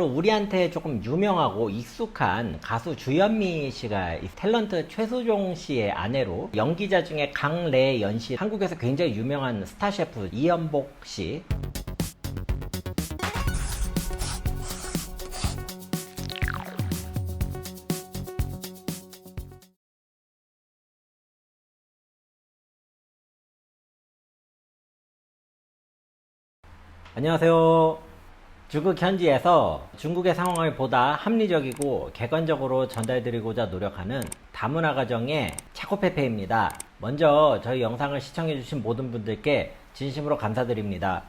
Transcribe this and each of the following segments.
우리한테 조금 유명하고 익숙한 가수 주현미 씨가 탤런트 최수종 씨의 아내로, 연기자 중에 강래연 씨, 한국에서 굉장히 유명한 스타 셰프 이연복 씨. 안녕하세요. 중국 현지에서 중국의 상황을 보다 합리적이고 객관적으로 전달드리고자 노력하는 다문화 가정의 차코페페입니다. 먼저 저희 영상을 시청해주신 모든 분들께 진심으로 감사드립니다.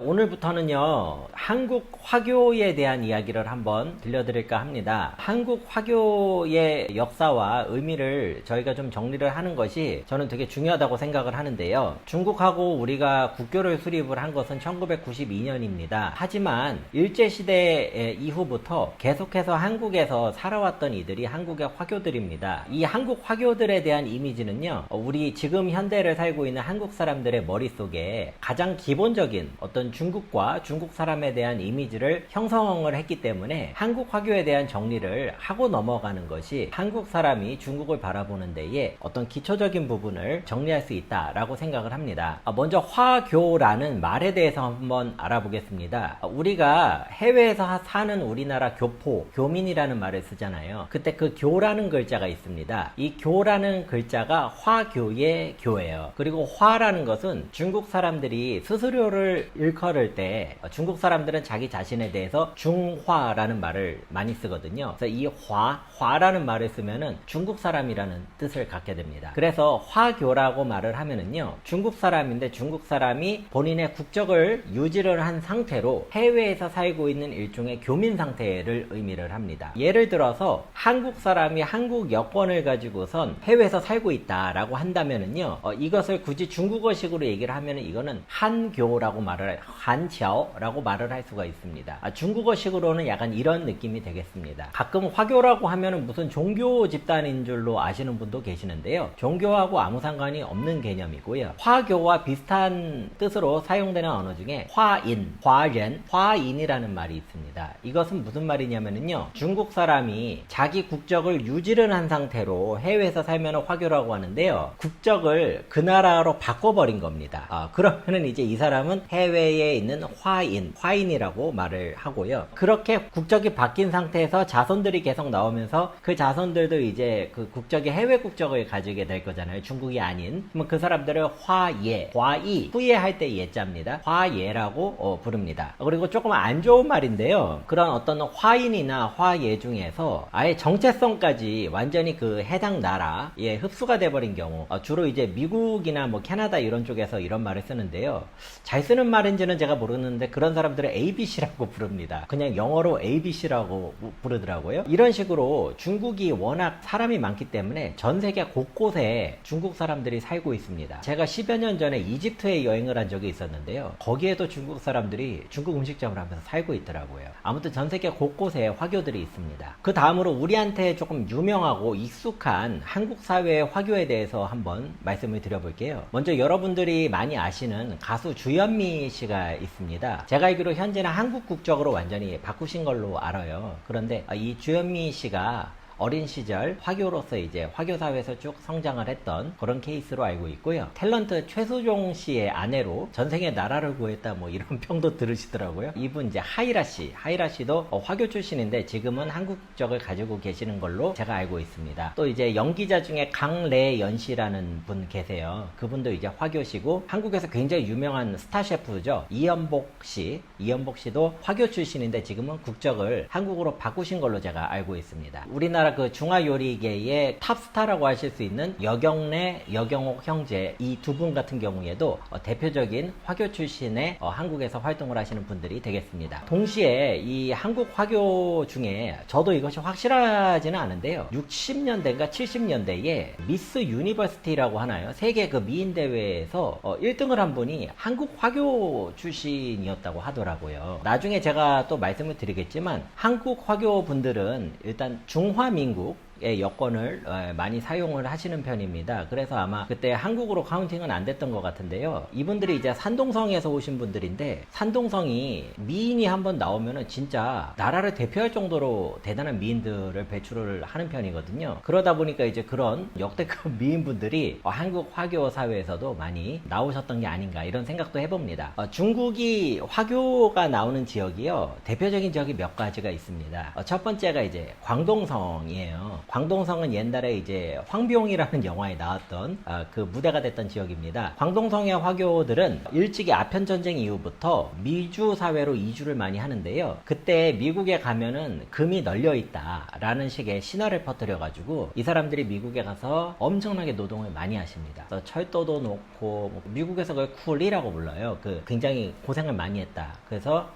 오늘부터는요, 한국 화교에 대한 이야기를 한번 들려드릴까 합니다. 한국 화교의 역사와 의미를 저희가 좀 정리를 하는 것이 저는 되게 중요하다고 생각을 하는데요. 중국하고 우리가 국교를 수립을 한 것은 1992년입니다. 하지만 일제시대 이후부터 계속해서 한국에서 살아왔던 이들이 한국의 화교들입니다. 이 한국 화교들에 대한 이미지는요, 우리 지금 현대를 살고 있는 한국 사람들의 머릿속에 가장 기본적인 어떤 중국과 중국 사람에 대한 이미지를 형성을 했기 때문에 한국 화교에 대한 정리를 하고 넘어가는 것이 한국 사람이 중국을 바라보는 데에 어떤 기초적인 부분을 정리할 수 있다라고 생각을 합니다. 먼저 화교라는 말에 대해서 한번 알아보겠습니다. 우리가 해외에서 사는 우리나라 교포, 교민이라는 말을 쓰잖아요. 그때 그 교라는 글자가 있습니다. 이 교라는 글자가 화교의 교예요. 그리고 화라는 것은 중국 사람들이 수수료를 일컬을 때 중국 사람들은 자기 자신에 대해서 중화라는 말을 많이 쓰거든요. 그래서 이 화라는 말을 쓰면은 중국 사람이라는 뜻을 갖게 됩니다. 그래서 화교라고 말을 하면은요, 중국 사람인데 중국 사람이 본인의 국적을 유지를 한 상태로 해외에서 살고 있는 일종의 교민 상태를 의미를 합니다. 예를 들어서 한국 사람이 한국 여권을 가지고선 해외에서 살고 있다라고 한다면은요, 이것을 굳이 중국어식으로 얘기를 하면은 이거는 한교라고 말을 한치아오라고 말을 할 수가 있습니다. 중국어식으로는 약간 이런 느낌이 되겠습니다. 가끔 화교라고 하면은 무슨 종교 집단인 줄로 아시는 분도 계시는데요. 종교하고 아무 상관이 없는 개념이고요. 화교와 비슷한 뜻으로 사용되는 언어 중에 화인, 화렌, 화인이라는 말이 있습니다. 이것은 무슨 말이냐면요, 중국 사람이 자기 국적을 유지를 한 상태로 해외에서 살면 화교라고 하는데요, 국적을 그 나라로 바꿔버린 겁니다. 그러면은 이제 이 사람은 해외에 있는 화인이라고 말을 하고요. 그렇게 국적이 바뀐 상태에서 자손들이 계속 나오면서 그 자손들도 이제 그 국적이 해외 국적을 가지게 될 거잖아요. 중국이 아닌. 그러면 그 사람들을 화예, 화이, 후예할 때 예자입니다. 화예라고 부릅니다. 그리고 조금 안 좋은 말인데요, 그런 어떤 화인이나 화예 중에서 아예 정체성까지 완전히 그 해당 나라에 흡수가 돼버린 경우, 주로 이제 미국이나 뭐 캐나다 이런 쪽에서 이런 말을 쓰는데요. 잘 쓰는 말인지는 제가 모르는데 그런 사람들은 ABC라고 부릅니다. 그냥 영어로 ABC라고 부르더라고요. 이런 식으로 중국이 워낙 사람이 많기 때문에 전 세계 곳곳에 중국 사람들이 살고 있습니다. 제가 10여 년 전에 이집트에 여행을 한 적이 있었는데요, 거기에도 중국 사람들이 중국 음식점을 하면서 살고 있더라고요. 아무튼 전 세계 곳곳에 화교들이 있습니다. 그 다음으로 우리한테 조금 유명하고 익숙한 한국 사회의 화교에 대해서 한번 말씀을 드려볼게요. 먼저 여러분들이 많이 아시는 가수 주현미 씨가 있습니다. 제가 알기로 현재는 한국 국적으로 완전히 바꾸신 걸로 알아요. 그런데 이 주현미 씨가 어린 시절 화교로서 이제 화교 사회에서 쭉 성장을 했던 그런 케이스로 알고 있고요. 탤런트 최수종 씨의 아내로 전생에 나라를 구했다 뭐 이런 평도 들으시더라고요. 이분 이제 하이라 씨도 화교 출신인데 지금은 한국 국적을 가지고 계시는 걸로 제가 알고 있습니다. 또 이제 연기자 중에 강래연 씨라는 분 계세요. 그분도 이제 화교시고 한국에서 굉장히 유명한 스타 셰프죠. 이연복 씨도 화교 출신인데 지금은 국적을 한국으로 바꾸신 걸로 제가 알고 있습니다. 우리나라 그 중화요리계의 탑스타라고 하실 수 있는 여경래, 여경옥 형제, 이 두 분 같은 경우에도 대표적인 화교 출신의 한국에서 활동을 하시는 분들이 되겠습니다. 동시에 이 한국 화교 중에 저도 이것이 확실하지는 않은데요, 60년대인가 70년대에 미스 유니버시티라고 하나요? 세계 그 미인 대회에서 1등을 한 분이 한국 화교 출신이었다고 하더라고요. 나중에 제가 또 말씀을 드리겠지만 한국 화교 분들은 일단 중화민국, 한국의 여권을 많이 사용을 하시는 편입니다. 그래서 아마 그때 한국으로 카운팅은 안 됐던 것 같은데요. 이분들이 이제 산동성에서 오신 분들인데, 산동성이 미인이 한번 나오면은 진짜 나라를 대표할 정도로 대단한 미인들을 배출을 하는 편이거든요. 그러다 보니까 이제 그런 역대급 미인분들이 한국 화교 사회에서도 많이 나오셨던 게 아닌가 이런 생각도 해봅니다. 중국이 화교가 나오는 지역이요, 대표적인 지역이 몇 가지가 있습니다. 첫 번째가 이제 광동성이에요. 광동성은 옛날에 이제 황비용이라는 영화에 나왔던 그 무대가 됐던 지역입니다. 광동성의 화교들은 일찍이 아편전쟁 이후부터 미주 사회로 이주를 많이 하는데요. 그때 미국에 가면은 금이 널려있다 라는 식의 신화를 퍼뜨려가지고 이 사람들이 미국에 가서 엄청나게 노동을 많이 하십니다. 철도도 놓고, 미국에서 그걸 쿨이라고 불러요. 굉장히 고생을 많이 했다. 그래서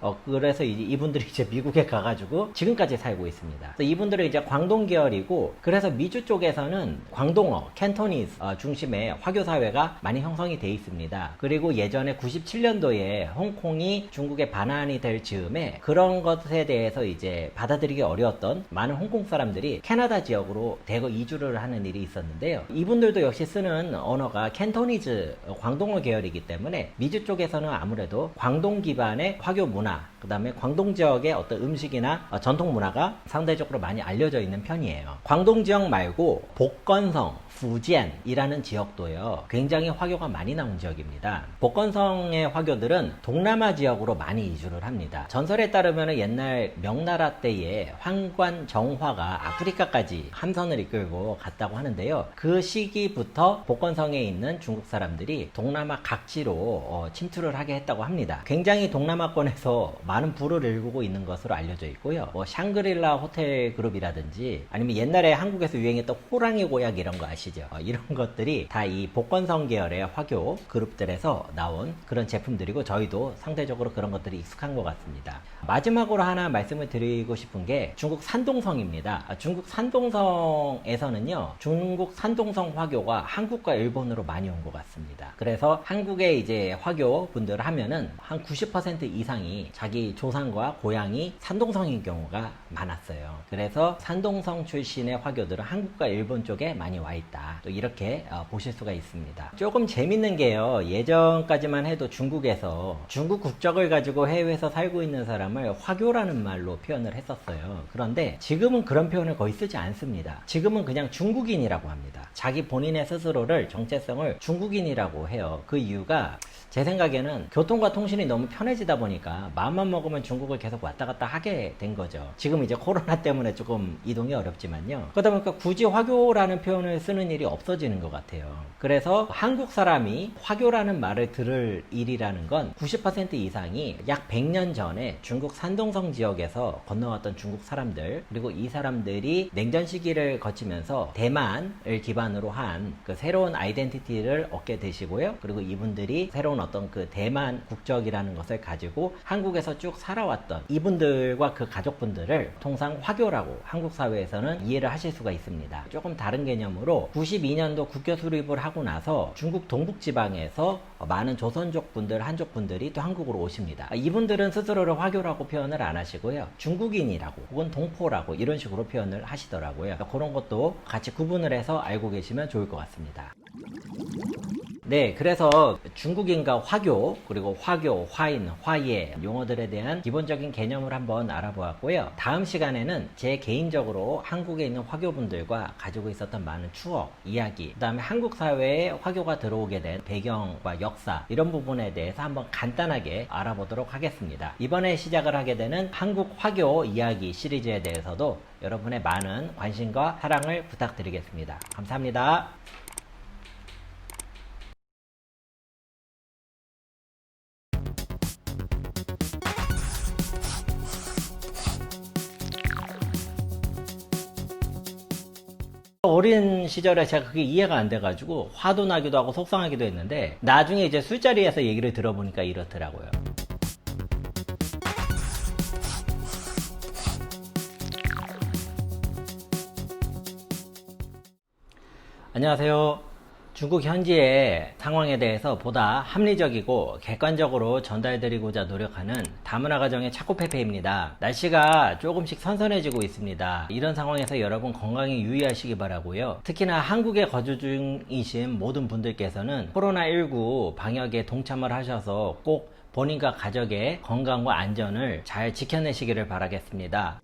이분들이 이제 미국에 가가지고 지금까지 살고 있습니다. 이분들은 이제 광동 계열이고, 그래서 미주 쪽에서는 광동어, 캔토니즈 중심의 화교 사회가 많이 형성이 돼 있습니다. 그리고 예전에 97년도에 홍콩이 중국의 반환이 될 즈음에 그런 것에 대해서 이제 받아들이기 어려웠던 많은 홍콩 사람들이 캐나다 지역으로 대거 이주를 하는 일이 있었는데요. 이분들도 역시 쓰는 언어가 캔토니즈 광동어 계열이기 때문에 미주 쪽에서는 아무래도 광동 기반의 화교 문화, 그 다음에 광동 지역의 어떤 음식이나 전통 문화가 상대적으로 많이 알려져 있는 편이에요. 광동 지역 말고 복건성, 후젠이라는 지역도요, 굉장히 화교가 많이 나온 지역입니다. 복건성의 화교들은 동남아 지역으로 많이 이주를 합니다. 전설에 따르면 옛날 명나라 때에 황관 정화가 아프리카까지 함선을 이끌고 갔다고 하는데요. 그 시기부터 복건성에 있는 중국 사람들이 동남아 각지로 침투를 하게 했다고 합니다. 굉장히 동남아권에서 많은 부를 일구고 있는 것으로 알려져 있고요. 샹그릴라 호텔 그룹이라든지 아니면 옛날에 한국에서 유행했던 호랑이 고약 이런 거 아시죠? 이런 것들이 다 이 복건성 계열의 화교 그룹들에서 나온 그런 제품들이고, 저희도 상대적으로 그런 것들이 익숙한 것 같습니다. 마지막으로 하나 말씀을 드리고 싶은 게 중국 산동성입니다. 중국 산동성에서는요, 중국 산동성 화교가 한국과 일본으로 많이 온 것 같습니다. 그래서 한국의 이제 화교 분들 하면은 한 90% 이상이 자기 조상과 고향이 산동성인 경우가 많았어요. 그래서 산동성 출신의 화교들은 한국과 일본 쪽에 많이 와 있다, 또 이렇게 보실 수가 있습니다. 조금 재밌는 게요, 예전까지만 해도 중국에서 중국 국적을 가지고 해외에서 살고 있는 사람을 화교라는 말로 표현을 했었어요. 그런데 지금은 그런 표현을 거의 쓰지 않습니다. 지금은 그냥 중국인이라고 합니다. 자기 본인의 스스로를, 정체성을 중국인이라고 해요. 그 이유가 제 생각에는 교통과 통신이 너무 편해지다 보니까 마음만 먹으면 중국을 계속 왔다 갔다 하게 된 거죠. 지금 이제 코로나 때문에 조금 이동이 어렵지만요. 그러다 보니까 굳이 화교라는 표현을 쓰는 일이 없어지는 것 같아요. 그래서 한국 사람이 화교라는 말을 들을 일이라는 건 90% 이상이 약 100년 전에 중국 산동성 지역에서 건너왔던 중국 사람들, 그리고 이 사람들이 냉전 시기를 거치면서 대만을 기반으로 한 그 새로운 아이덴티티를 얻게 되시고요. 그리고 이분들이 새로운 어떤 그 대만 국적이라는 것을 가지고 한국에서 쭉 살아왔던 이분들과 그 가족분들을 통상 화교라고 한국 사회에서는 이해를 하실 수가 있습니다. 조금 다른 개념으로 92년도 국교 수립을 하고 나서 중국 동북지방에서 많은 조선족 분들, 한족 분들이 또 한국으로 오십니다. 이분들은 스스로를 화교라고 표현을 안 하시고요, 중국인이라고 혹은 동포라고 이런 식으로 표현을 하시더라고요. 그런 것도 같이 구분을 해서 알고 계시면 좋을 것 같습니다. 네, 그래서 중국인과 화교, 그리고 화교, 화인, 화예 용어들에 대한 기본적인 개념을 한번 알아보았고요. 다음 시간에는 제 개인적으로 한국에 있는 화교분들과 가지고 있었던 많은 추억, 이야기, 그 다음에 한국 사회에 화교가 들어오게 된 배경과 역사, 이런 부분에 대해서 한번 간단하게 알아보도록 하겠습니다. 이번에 시작을 하게 되는 한국 화교 이야기 시리즈에 대해서도 여러분의 많은 관심과 사랑을 부탁드리겠습니다. 감사합니다. 어린 시절에 제가 그게 이해가 안 돼가지고 화도 나기도 하고 속상하기도 했는데, 나중에 이제 술자리에서 얘기를 들어보니까 이렇더라고요. 안녕하세요. 중국 현지의 상황에 대해서 보다 합리적이고 객관적으로 전달드리고자 노력하는 다문화 가정의 차코페페입니다. 날씨가 조금씩 선선해지고 있습니다. 이런 상황에서 여러분 건강에 유의하시기 바라고요. 특히나 한국에 거주 중이신 모든 분들께서는 코로나19 방역에 동참을 하셔서 꼭 본인과 가족의 건강과 안전을 잘 지켜내시기를 바라겠습니다.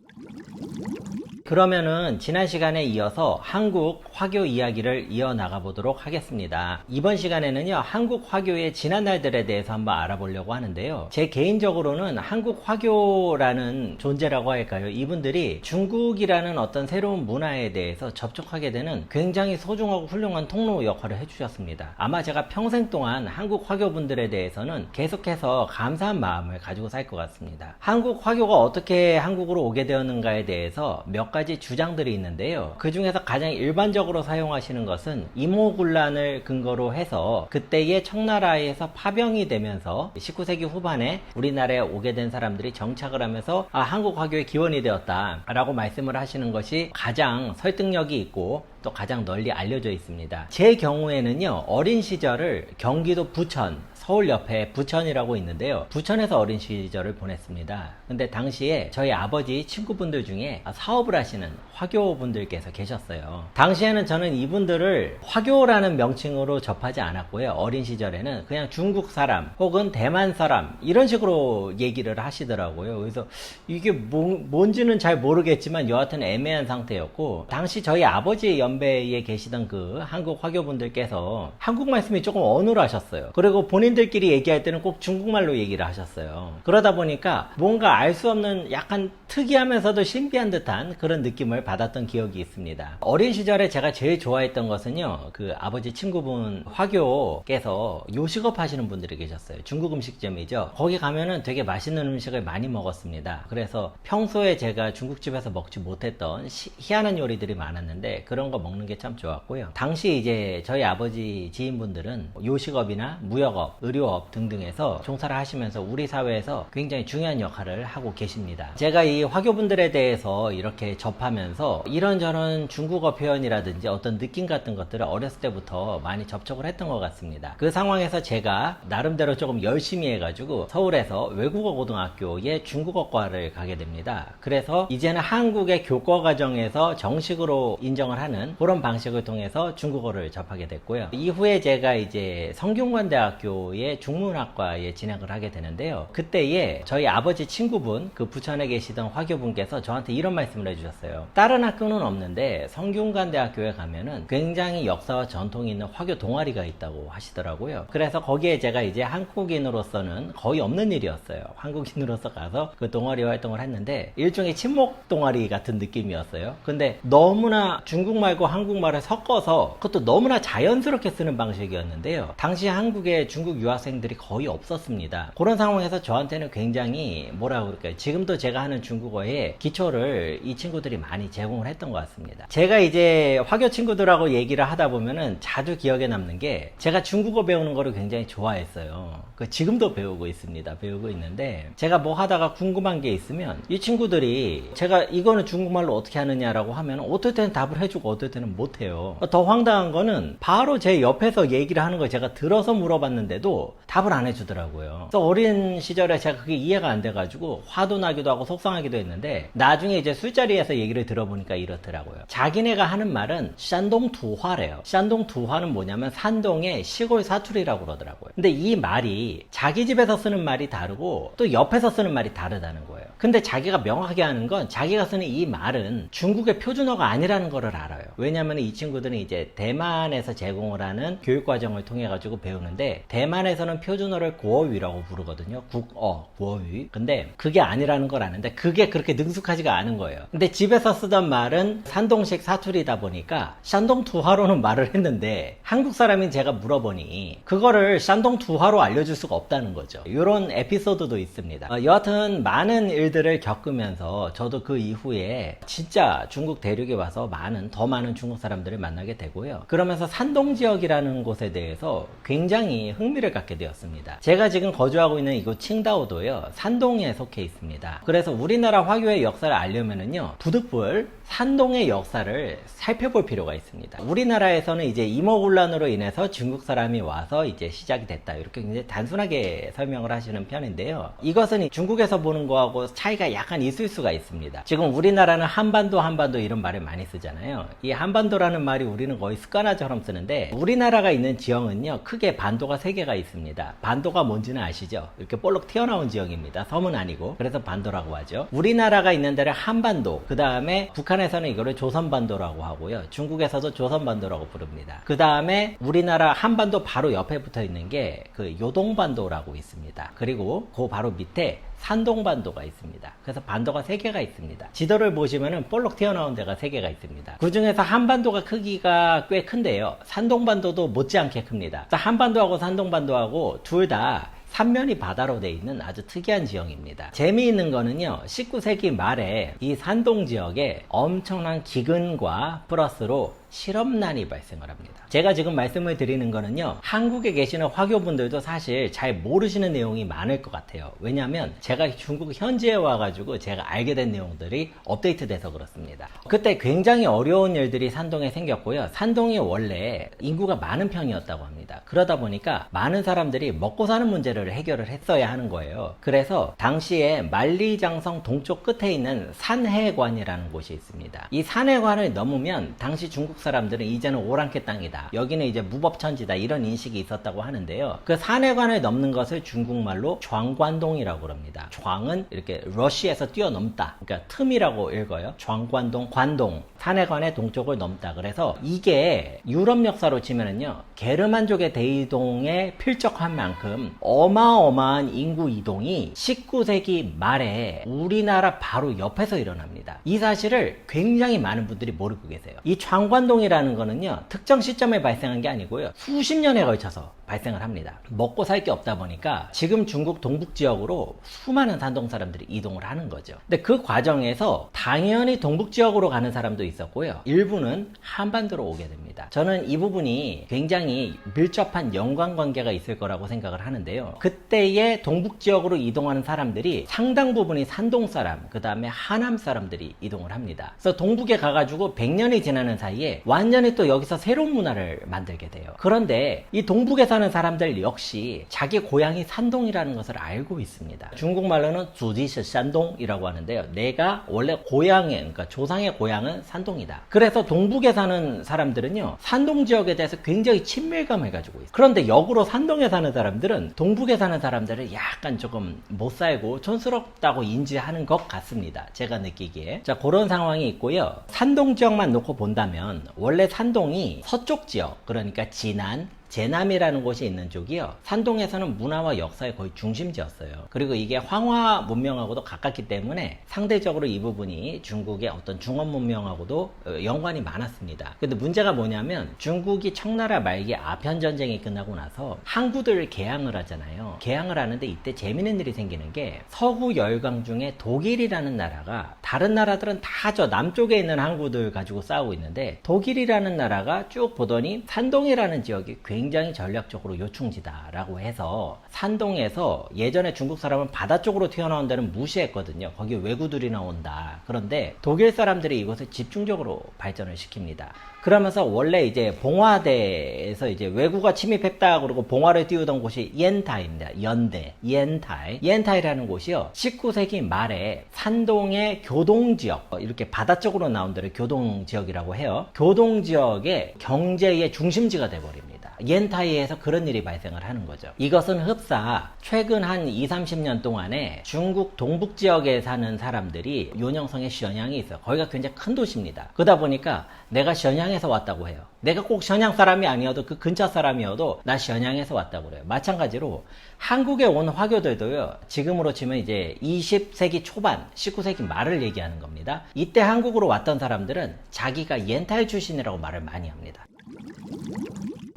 그러면은 지난 시간에 이어서 한국 화교 이야기를 이어나가 보도록 하겠습니다. 이번 시간에는요, 한국 화교의 지난 날들에 대해서 한번 알아보려고 하는데요. 제 개인적으로는 한국 화교라는 존재라고 할까요? 이분들이 중국이라는 어떤 새로운 문화에 대해서 접촉하게 되는 굉장히 소중하고 훌륭한 통로 역할을 해주셨습니다. 아마 제가 평생 동안 한국 화교분들에 대해서는 계속해서 감사한 마음을 가지고 살 것 같습니다. 한국 화교가 어떻게 한국으로 오게 되었는가에 대해서 몇 가지 주장들이 있는데요. 그 중에서 가장 일반적으로 사용하시는 것은 이모군란을 근거로 해서 그때의 청나라에서 파병이 되면서 19세기 후반에 우리나라에 오게 된 사람들이 정착을 하면서 한국 화교의 기원이 되었다 라고 말씀을 하시는 것이 가장 설득력이 있고 또 가장 널리 알려져 있습니다. 제 경우에는요, 어린 시절을 경기도 부천, 서울 옆에 부천이라고 있는데요. 부천에서 어린 시절을 보냈습니다. 근데 당시에 저희 아버지 친구분들 중에 사업을 하시는 화교분들께서 계셨어요. 당시에는 저는 이분들을 화교라는 명칭으로 접하지 않았고요. 어린 시절에는 그냥 중국 사람 혹은 대만 사람 이런 식으로 얘기를 하시더라고요. 그래서 이게 뭔지는 잘 모르겠지만 여하튼 애매한 상태였고, 당시 저희 아버지 연배에 계시던 그 한국 화교분들께서 한국 말씀이 조금 어눌하셨어요. 그리고 본인들끼리 얘기할 때는 꼭 중국말로 얘기를 하셨어요. 그러다 보니까 뭔가 알 수 없는 약간 특이하면서도 신비한 듯한 그런 느낌을 받았던 기억이 있습니다. 어린 시절에 제가 제일 좋아했던 것은요, 그 아버지 친구분 화교께서 요식업 하시는 분들이 계셨어요. 중국 음식점이죠. 거기 가면은 되게 맛있는 음식을 많이 먹었습니다. 그래서 평소에 제가 중국집에서 먹지 못했던 희한한 요리들이 많았는데 그런 거 먹는 게 참 좋았고요. 당시 이제 저희 아버지 지인분들은 요식업이나 무역업, 의료업 등등에서 종사를 하시면서 우리 사회에서 굉장히 중요한 역할을 하고 계십니다. 제가 이 화교분들에 대해서 이렇게 접하면서 이런저런 중국어 표현이라든지 어떤 느낌 같은 것들을 어렸을 때부터 많이 접촉을 했던 것 같습니다. 그 상황에서 제가 나름대로 조금 열심히 해가지고 서울에서 외국어 고등학교에 중국어과를 가게 됩니다. 그래서 이제는 한국의 교과 과정에서 정식으로 인정을 하는 그런 방식을 통해서 중국어를 접하게 됐고요. 이후에 제가 이제 성균관대학교의 중문학과에 진학을 하게 되는데요. 그때에 저희 아버지 친구분, 그 부천에 계시던 화교분께서 저한테 이런 말씀을 해주셨어요. 다른 학교는 없는데 성균관대학교에 가면은 굉장히 역사와 전통이 있는 화교 동아리가 있다고 하시더라고요. 그래서 거기에 제가 이제 한국인으로서는 거의 없는 일이었어요. 한국인으로서 가서 그 동아리 활동을 했는데 일종의 친목 동아리 같은 느낌이었어요. 근데 너무나 중국말과 한국말을 섞어서 그것도 너무나 자연스럽게 쓰는 방식이었는데요. 당시 한국에 중국 유학생들이 거의 없었습니다. 그런 상황에서 저한테는 굉장히 뭐라고 그럴까요? 지금도 제가 하는 중국어의 기초를 이 친구들이 많이 제공을 했던 것 같습니다. 제가 이제 화교 친구들하고 얘기를 하다 보면은 자주 기억에 남는 게, 제가 중국어 배우는 거를 굉장히 좋아했어요. 지금도 배우고 있습니다. 배우고 있는데 제가 뭐 하다가 궁금한 게 있으면 이 친구들이 제가 이거는 중국말로 어떻게 하느냐라고 하면 어떨 때는 답을 해주고 어떨 때는 못해요. 더 황당한 거는 바로 제 옆에서 얘기를 하는 걸 제가 들어서 물어봤는데도 답을 안 해주더라고요. 그래서 어린 시절에 제가 그게 이해가 안 돼가지고 화도 나기도 하고 속상하기도 했는데, 나중에 이제 술자리에서 얘기를 들어보니까 이렇더라고요. 자기네가 하는 말은 샨동 두화래요. 샨동 두화는 뭐냐면 산동의 시골 사투리라고 그러더라고요. 근데 이 말이 자기 집에서 쓰는 말이 다르고 또 옆에서 쓰는 말이 다르다는 거예요. 근데 자기가 명확하게 하는 건 자기가 쓰는 이 말은 중국의 표준어가 아니라는 거를 알아요. 왜냐면 이 친구들은 이제 대만에서 제공을 하는 교육과정을 통해 가지고 배우는데, 대만에서는 표준어를 구어위라고 부르거든요. 국어, 구어위. 근데 그게 아니라는 걸 아는데 그게 그렇게 능숙하지가 않은 거예요. 근데 집에서 쓰던 말은 산동식 사투리다 보니까 샨동 두화로는 말을 했는데, 한국 사람인 제가 물어보니 그거를 샨동 두화로 알려줄 수가 없다는 거죠. 이런 에피소드도 있습니다. 여하튼 많은 일들을 겪으면서 저도 그 이후에 진짜 중국 대륙에 와서 더 많은 중국 사람들을 만나게 되고요. 그러면서 산동 지역이라는 곳에 대해서 굉장히 흥미를 갖게 되었습니다. 제가 지금 거주하고 있는 이곳 칭다오도요, 산동에 속해 있습니다. 그래서 우리나라 우리나라 화교의 역사를 알려면은요, 부득불 산동의 역사를 살펴볼 필요가 있습니다. 우리나라에서는 이제 임오군란으로 인해서 중국 사람이 와서 이제 시작이 됐다, 이렇게 굉장히 단순하게 설명을 하시는 편인데요. 이것은 중국에서 보는 거하고 차이가 약간 있을 수가 있습니다. 지금 우리나라는 한반도 이런 말을 많이 쓰잖아요. 이 한반도라는 말이 우리는 거의 습관화처럼 쓰는데, 우리나라가 있는 지형은요, 크게 반도가 3개가 있습니다. 반도가 뭔지는 아시죠? 이렇게 볼록 튀어나온 지형입니다. 섬은 아니고. 그래서 반도라고 하죠. 우리나라가 있는 데를 한반도, 그 다음에 북한에서는 이거를 조선반도라고 하고요, 중국에서도 조선반도라고 부릅니다. 그 다음에 우리나라 한반도 바로 옆에 붙어 있는 게 그 요동반도라고 있습니다. 그리고 그 바로 밑에 산동반도가 있습니다. 그래서 반도가 3개가 있습니다. 지도를 보시면은 볼록 튀어나온 데가 3개가 있습니다. 그 중에서 한반도가 크기가 꽤 큰데요, 산동반도도 못지않게 큽니다. 한반도하고 산동반도하고 둘 다 삼면이 바다로 돼 있는 아주 특이한 지형입니다. 재미있는 거는요, 19세기 말에 이 산동 지역에 엄청난 기근과 플러스로 실업난이 발생을 합니다. 제가 지금 말씀을 드리는 거는요, 한국에 계시는 화교분들도 사실 잘 모르시는 내용이 많을 것 같아요. 왜냐하면 제가 중국 현지에 와가지고 제가 알게 된 내용들이 업데이트돼서 그렇습니다. 그때 굉장히 어려운 일들이 산동에 생겼고요, 산동이 원래 인구가 많은 편이었다고 합니다. 그러다 보니까 많은 사람들이 먹고 사는 문제를 해결을 했어야 하는 거예요. 그래서 당시에 만리장성 동쪽 끝에 있는 산해관이라는 곳이 있습니다. 이 산해관을 넘으면 당시 중국 사람들은 이제는 오랑캐 땅이다, 여기는 이제 무법천지다, 이런 인식이 있었다고 하는데요. 그 산해관을 넘는 것을 중국말로 좌관동이라고 합니다. 좌는 이렇게 러시에서 뛰어넘다, 그러니까 틈이라고 읽어요. 좌관동, 관동, 산해관의 동쪽을 넘다. 그래서 이게 유럽 역사로 치면은요, 게르만족의 대이동에 필적한 만큼 어마어마한 인구 이동이 19세기 말에 우리나라 바로 옆에서 일어납니다. 이 사실을 굉장히 많은 분들이 모르고 계세요. 이 좌관동이라는 거는요, 특정 시점에 발생한 게 아니고요, 수십 년에 걸쳐서 발생을 합니다. 먹고 살 게 없다 보니까 지금 중국 동북 지역으로 수많은 산동 사람들이 이동을 하는 거죠. 근데 그 과정에서 당연히 동북 지역으로 가는 사람도 있었고요, 일부는 한반도로 오게 됩니다. 저는 이 부분이 굉장히 밀접한 연관관계가 있을 거라고 생각을 하는데요, 그때의 동북 지역으로 이동하는 사람들이 상당 부분이 산동 사람, 그 다음에 하남 사람들이 이동을 합니다. 그래서 동북에 가가지고 100년이 지나는 사이에 완전히 또 여기서 새로운 문화를 만들게 돼요. 그런데 이 동북에 사는 사람들 역시 자기 고향이 산동이라는 것을 알고 있습니다. 중국말로는 주지시 산동이라고 하는데요, 내가 원래 고향에, 그러니까 조상의 고향은 산동이다. 그래서 동북에 사는 사람들은요, 산동 지역에 대해서 굉장히 친밀감을 가지고 있어요. 그런데 역으로 산동에 사는 사람들은 동북에 사는 사람들을 약간 조금 못 살고 촌스럽다고 인지하는 것 같습니다. 제가 느끼기에. 자, 그런 상황이 있고요. 산동 지역만 놓고 본다면 원래 산동이 서쪽 지역, 그러니까 진안, 제남이라는 곳이 있는 쪽이요, 산동에서는 문화와 역사의 거의 중심지였어요. 그리고 이게 황화 문명하고도 가깝기 때문에 상대적으로 이 부분이 중국의 어떤 중원 문명하고도 연관이 많았습니다. 근데 문제가 뭐냐면, 중국이 청나라 말기 아편 전쟁이 끝나고 나서 항구들을 개항을 하잖아요. 개항을 하는데 이때 재밌는 일이 생기는 게, 서구 열강 중에 독일이라는 나라가, 다른 나라들은 다 저 남쪽에 있는 항구들 가지고 싸우고 있는데, 독일이라는 나라가 쭉 보더니 산동이라는 지역이 굉장히 전략적으로 요충지다라고 해서 산동에서, 예전에 중국 사람은 바다 쪽으로 튀어나온 데는 무시했거든요. 거기 왜구들이 나온다. 그런데 독일 사람들이 이것을 집중적으로 발전을 시킵니다. 그러면서 원래 이제 봉화대에서 이제 왜구가 침입했다 그러고 봉화를 띄우던 곳이 옌타이입니다. 연대, 옌타이라는 곳이요, 19세기 말에 산동의 교동지역, 이렇게 바다 쪽으로 나온 데를 교동지역이라고 해요. 교동지역의 경제의 중심지가 돼버립니다. 옌타이에서 그런 일이 발생을 하는 거죠. 이것은 흡사 최근 한 20-30년 동안에 중국 동북 지역에 사는 사람들이 요녕성에 션양이 있어요. 거기가 굉장히 큰 도시입니다. 그러다 보니까 내가 션양에서 왔다고 해요. 내가 꼭 션양 사람이 아니어도 그 근처 사람이어도 나 션양에서 왔다고 그래요. 마찬가지로 한국에 온 화교들도요, 지금으로 치면 이제 20세기 초반, 19세기 말을 얘기하는 겁니다. 이때 한국으로 왔던 사람들은 자기가 옌타이 출신이라고 말을 많이 합니다.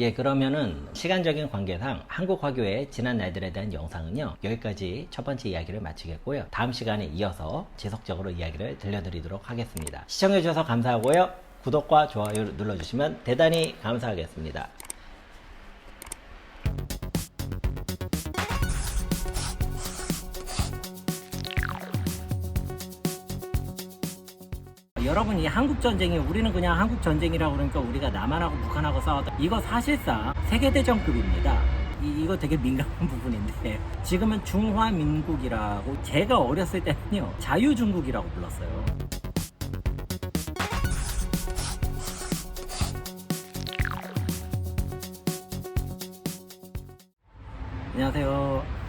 예, 그러면은 시간적인 관계상 한국 화교의 지난 날들에 대한 영상은요, 여기까지 첫 번째 이야기를 마치겠고요. 다음 시간에 이어서 지속적으로 이야기를 들려드리도록 하겠습니다. 시청해주셔서 감사하고요. 구독과 좋아요 눌러주시면 대단히 감사하겠습니다. 여러분, 이 한국전쟁이 우리는 그냥 한국전쟁이라고 그러니까 우리가 남한하고 북한하고 싸웠다, 이거 사실상 세계대전급입니다. 이거 되게 민감한 부분인데, 지금은 중화민국이라고, 제가 어렸을 때는요 자유중국이라고 불렀어요. 안녕하세요.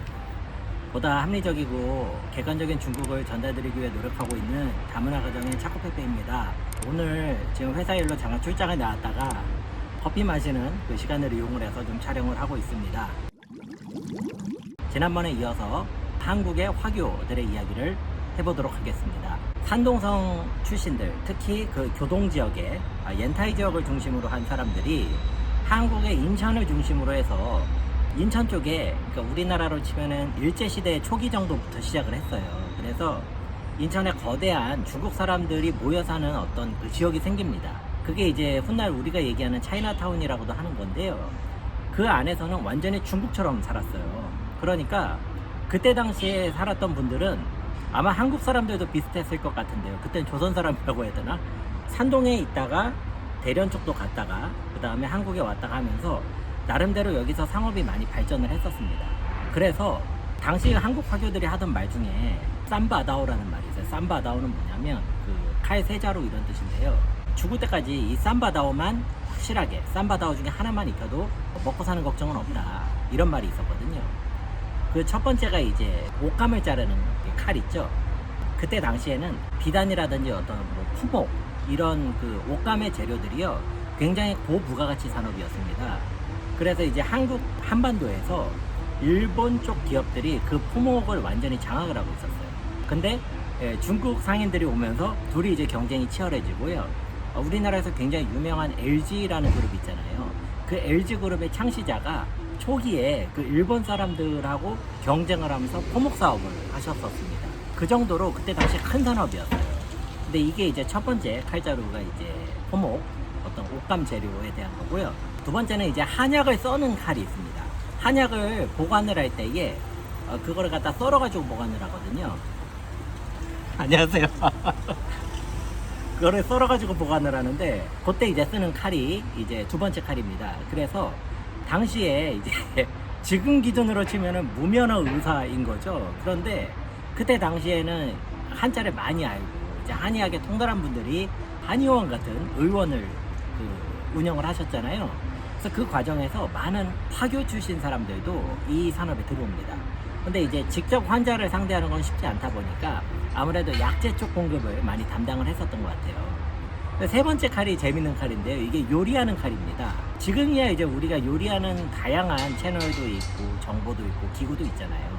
보다 합리적이고 객관적인 중국을 전달드리기 위해 노력하고 있는 다문화 가정의 차코페페입니다. 오늘 지금 회사 일로 잠깐 출장을 나왔다가 커피 마시는 그 시간을 이용을 해서 좀 촬영을 하고 있습니다. 지난번에 이어서 한국의 화교들의 이야기를 해보도록 하겠습니다. 산동성 출신들, 특히 그 교동 지역에 옌타이 지역을 중심으로 한 사람들이 한국의 인천을 중심으로 해서 인천 쪽에, 그러니까 우리나라로 치면은 일제시대 초기 정도부터 시작을 했어요. 그래서 인천에 거대한 중국 사람들이 모여 사는 어떤 그 지역이 생깁니다. 그게 이제 훗날 우리가 얘기하는 차이나타운이라고도 하는 건데요. 그 안에서는 완전히 중국처럼 살았어요. 그러니까 그때 당시에 살았던 분들은 아마 한국 사람들도 비슷했을 것 같은데요. 그때는 조선 사람이라고 해야 되나? 산동에 있다가 대련 쪽도 갔다가 그 다음에 한국에 왔다가 하면서 나름대로 여기서 상업이 많이 발전을 했었습니다. 그래서 당시 한국 화교들이 하던 말 중에 쌈바다오라는 말이 있어요. 쌈바다오는 뭐냐면 그 칼세자루 이런 뜻인데요. 죽을 때까지 이 쌈바다오만 확실하게, 쌈바다오 중에 하나만 익혀도 먹고 사는 걱정은 없다, 이런 말이 있었거든요. 그 첫 번째가 이제 옷감을 자르는 칼 있죠. 그때 당시에는 비단이라든지 어떤 뭐 푸목 이런 그 옷감의 재료들이요 굉장히 고부가가치 산업이었습니다. 그래서 이제 한국 한반도에서 일본 쪽 기업들이 그 품목을 완전히 장악을 하고 있었어요. 근데 중국 상인들이 오면서 둘이 이제 경쟁이 치열해지고요. 우리나라에서 굉장히 유명한 LG라는 그룹 있잖아요. 그 LG 그룹의 창시자가 초기에 그 일본 사람들하고 경쟁을 하면서 포목 사업을 하셨었습니다. 그 정도로 그때 당시 큰 산업이었어요. 근데 이게 이제 첫 번째 칼자루가 이제 포목, 어떤 옷감 재료에 대한 거고요. 두 번째는 이제 한약을 써는 칼이 있습니다. 한약을 보관을 할 때에 그거를 갖다 썰어가지고 보관을 하거든요. 안녕하세요. 그거를 썰어가지고 보관을 하는데 그때 이제 쓰는 칼이 이제 두 번째 칼입니다. 그래서 당시에 이제 지금 기준으로 치면은 무면허 의사인 거죠. 그런데 그때 당시에는 한자를 많이 알고 이제 한의학에 통달한 분들이 한의원 같은 의원을 운영을 하셨잖아요. 그래서 그 과정에서 많은 화교 출신 사람들도 이 산업에 들어옵니다. 근데 이제 직접 환자를 상대하는 건 쉽지 않다 보니까 아무래도 약재 쪽 공급을 많이 담당을 했었던 것 같아요. 세 번째 칼이 재밌는 칼인데요. 이게 요리하는 칼입니다. 지금이야 이제 우리가 요리하는 다양한 채널도 있고 정보도 있고 기구도 있잖아요.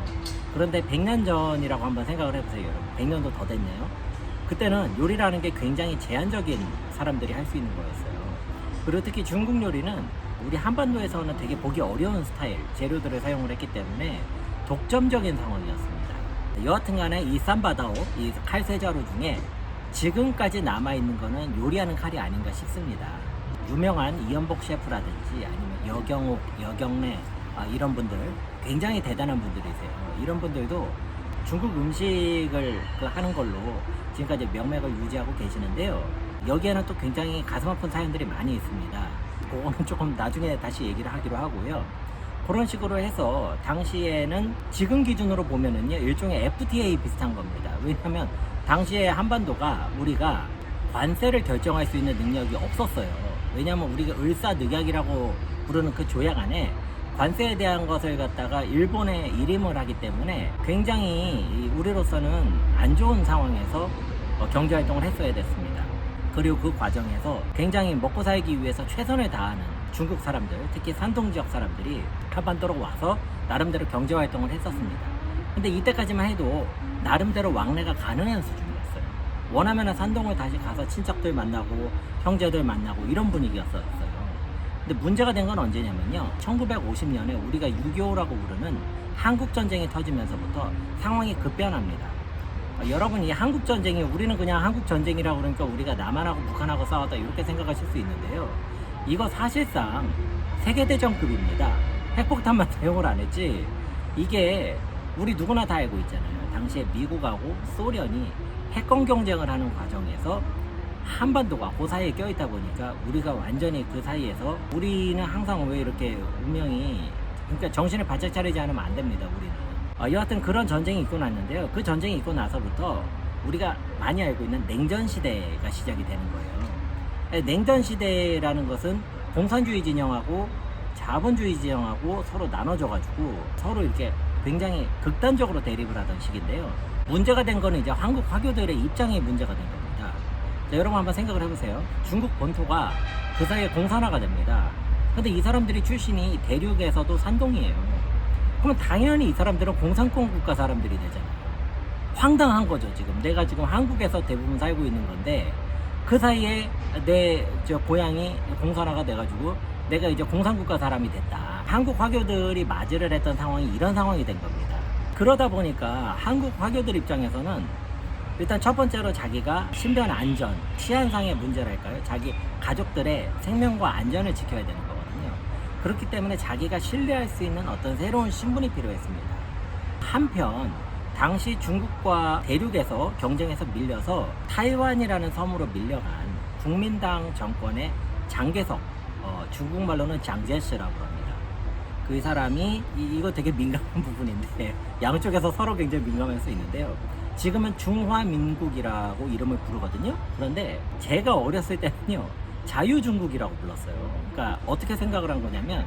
그런데 100년 전이라고 한번 생각을 해보세요, 여러분. 100년도 더 됐네요. 그때는 요리라는 게 굉장히 제한적인 사람들이 할 수 있는 거였어요. 그리고 특히 중국 요리는 우리 한반도에서는 되게 보기 어려운 스타일 재료들을 사용을 했기 때문에 독점적인 상황이었습니다. 여하튼 간에 이 쌈바다오, 이 칼세자루 중에 지금까지 남아있는 거는 요리하는 칼이 아닌가 싶습니다. 유명한 이연복 셰프라든지 아니면 여경옥, 여경래 이런 분들 굉장히 대단한 분들이세요. 이런 분들도 중국 음식을 하는 걸로 지금까지 명맥을 유지하고 계시는데요. 여기에는 또 굉장히 가슴 아픈 사연들이 많이 있습니다. 그거는 조금 나중에 다시 얘기를 하기로 하고요. 그런 식으로 해서 당시에는 지금 기준으로 보면은요 일종의 FTA 비슷한 겁니다. 왜냐하면 당시에 한반도가 우리가 관세를 결정할 수 있는 능력이 없었어요. 왜냐하면 우리가 을사늑약이라고 부르는 그 조약 안에 관세에 대한 것을 갖다가 일본에 일임을 하기 때문에 굉장히 우리로서는 안 좋은 상황에서 경제활동을 했어야 됐습니다. 그리고 그 과정에서 굉장히 먹고 살기 위해서 최선을 다하는 중국 사람들, 특히 산동 지역 사람들이 한반도로 와서 나름대로 경제활동을 했었습니다. 근데 이때까지만 해도 나름대로 왕래가 가능한 수준이었어요. 원하면 산동을 다시 가서 친척들 만나고 형제들 만나고 이런 분위기였었어요. 근데 문제가 된 건 언제냐면요, 1950년에 우리가 6.25라고 부르는 한국전쟁이 터지면서부터 상황이 급변합니다. 여러분, 이 한국전쟁이 우리는 그냥 한국전쟁이라고 그러니까 우리가 남한하고 북한하고 싸웠다 이렇게 생각하실 수 있는데요, 이거 사실상 세계대전급입니다. 핵폭탄만 사용을 안 했지, 이게 우리 누구나 다 알고 있잖아요. 당시에 미국하고 소련이 핵권 경쟁을 하는 과정에서 한반도가 그 사이에 껴있다 보니까 우리가 완전히 그 사이에서 우리는 항상 왜 이렇게 운명이 그러니까 정신을 바짝 차리지 않으면 안 됩니다. 우리는 여하튼 그런 전쟁이 있고 났는데요. 그 전쟁이 있고 나서부터 우리가 많이 알고 있는 냉전 시대가 시작이 되는 거예요. 냉전 시대라는 것은 공산주의 진영하고 자본주의 진영하고 서로 나눠져 가지고 서로 이렇게 굉장히 극단적으로 대립을 하던 시기인데요. 문제가 된 거는 이제 한국 화교들의 입장이 문제가 된 겁니다. 자, 여러분 한번 생각을 해보세요. 중국 본토가 그 사이에 공산화가 됩니다. 근데 이 사람들이 출신이 대륙에서도 산동이에요. 그러면 당연히 이 사람들은 공산권 국가 사람들이 되잖아요. 황당한 거죠. 지금 내가 지금 한국에서 대부분 살고 있는 건데 그 사이에 내 고향이 공산화가 돼가지고 내가 이제 공산국가 사람이 됐다. 한국 화교들이 맞이를 했던 상황이 이런 상황이 된 겁니다. 그러다 보니까 한국 화교들 입장에서는 일단 첫 번째로 자기가 신변 안전, 치안상의 문제랄까요? 자기 가족들의 생명과 안전을 지켜야 되는 거거든요. 그렇기 때문에 자기가 신뢰할 수 있는 어떤 새로운 신분이 필요했습니다. 한편 당시 중국과 대륙에서 경쟁에서 밀려서 타이완이라는 섬으로 밀려간 국민당 정권의 장개석, 중국말로는 장제스라고 합니다. 그 사람이 이거 되게 민감한 부분인데 양쪽에서 서로 굉장히 민감할 수 있는데요. 지금은 중화민국이라고 이름을 부르거든요. 그런데 제가 어렸을 때는요 자유중국이라고 불렀어요. 그러니까 어떻게 생각을 한 거냐면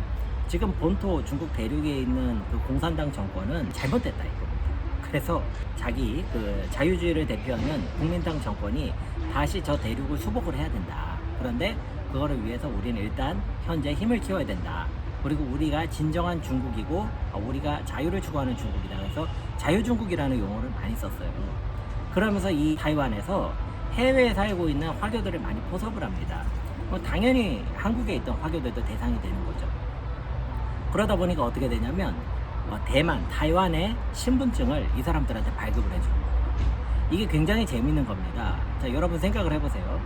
지금 본토 중국 대륙에 있는 그 공산당 정권은 잘못됐다 이겁니다. 그래서 자기 그 자유주의를 대표하는 국민당 정권이 다시 저 대륙을 수복을 해야 된다. 그런데 그거를 위해서 우리는 일단 현재 힘을 키워야 된다. 그리고 우리가 진정한 중국이고 우리가 자유를 추구하는 중국이다. 그래서 자유중국이라는 용어를 많이 썼어요. 그러면서 이 타이완에서 해외에 살고 있는 화교들을 많이 포섭을 합니다. 당연히 한국에 있던 화교들도 대상이 되는 거죠. 그러다 보니까 어떻게 되냐면 대만, 타이완의 신분증을 이 사람들한테 발급을 해주는 거예요. 이게 굉장히 재밌는 겁니다. 자, 여러분 생각을 해보세요.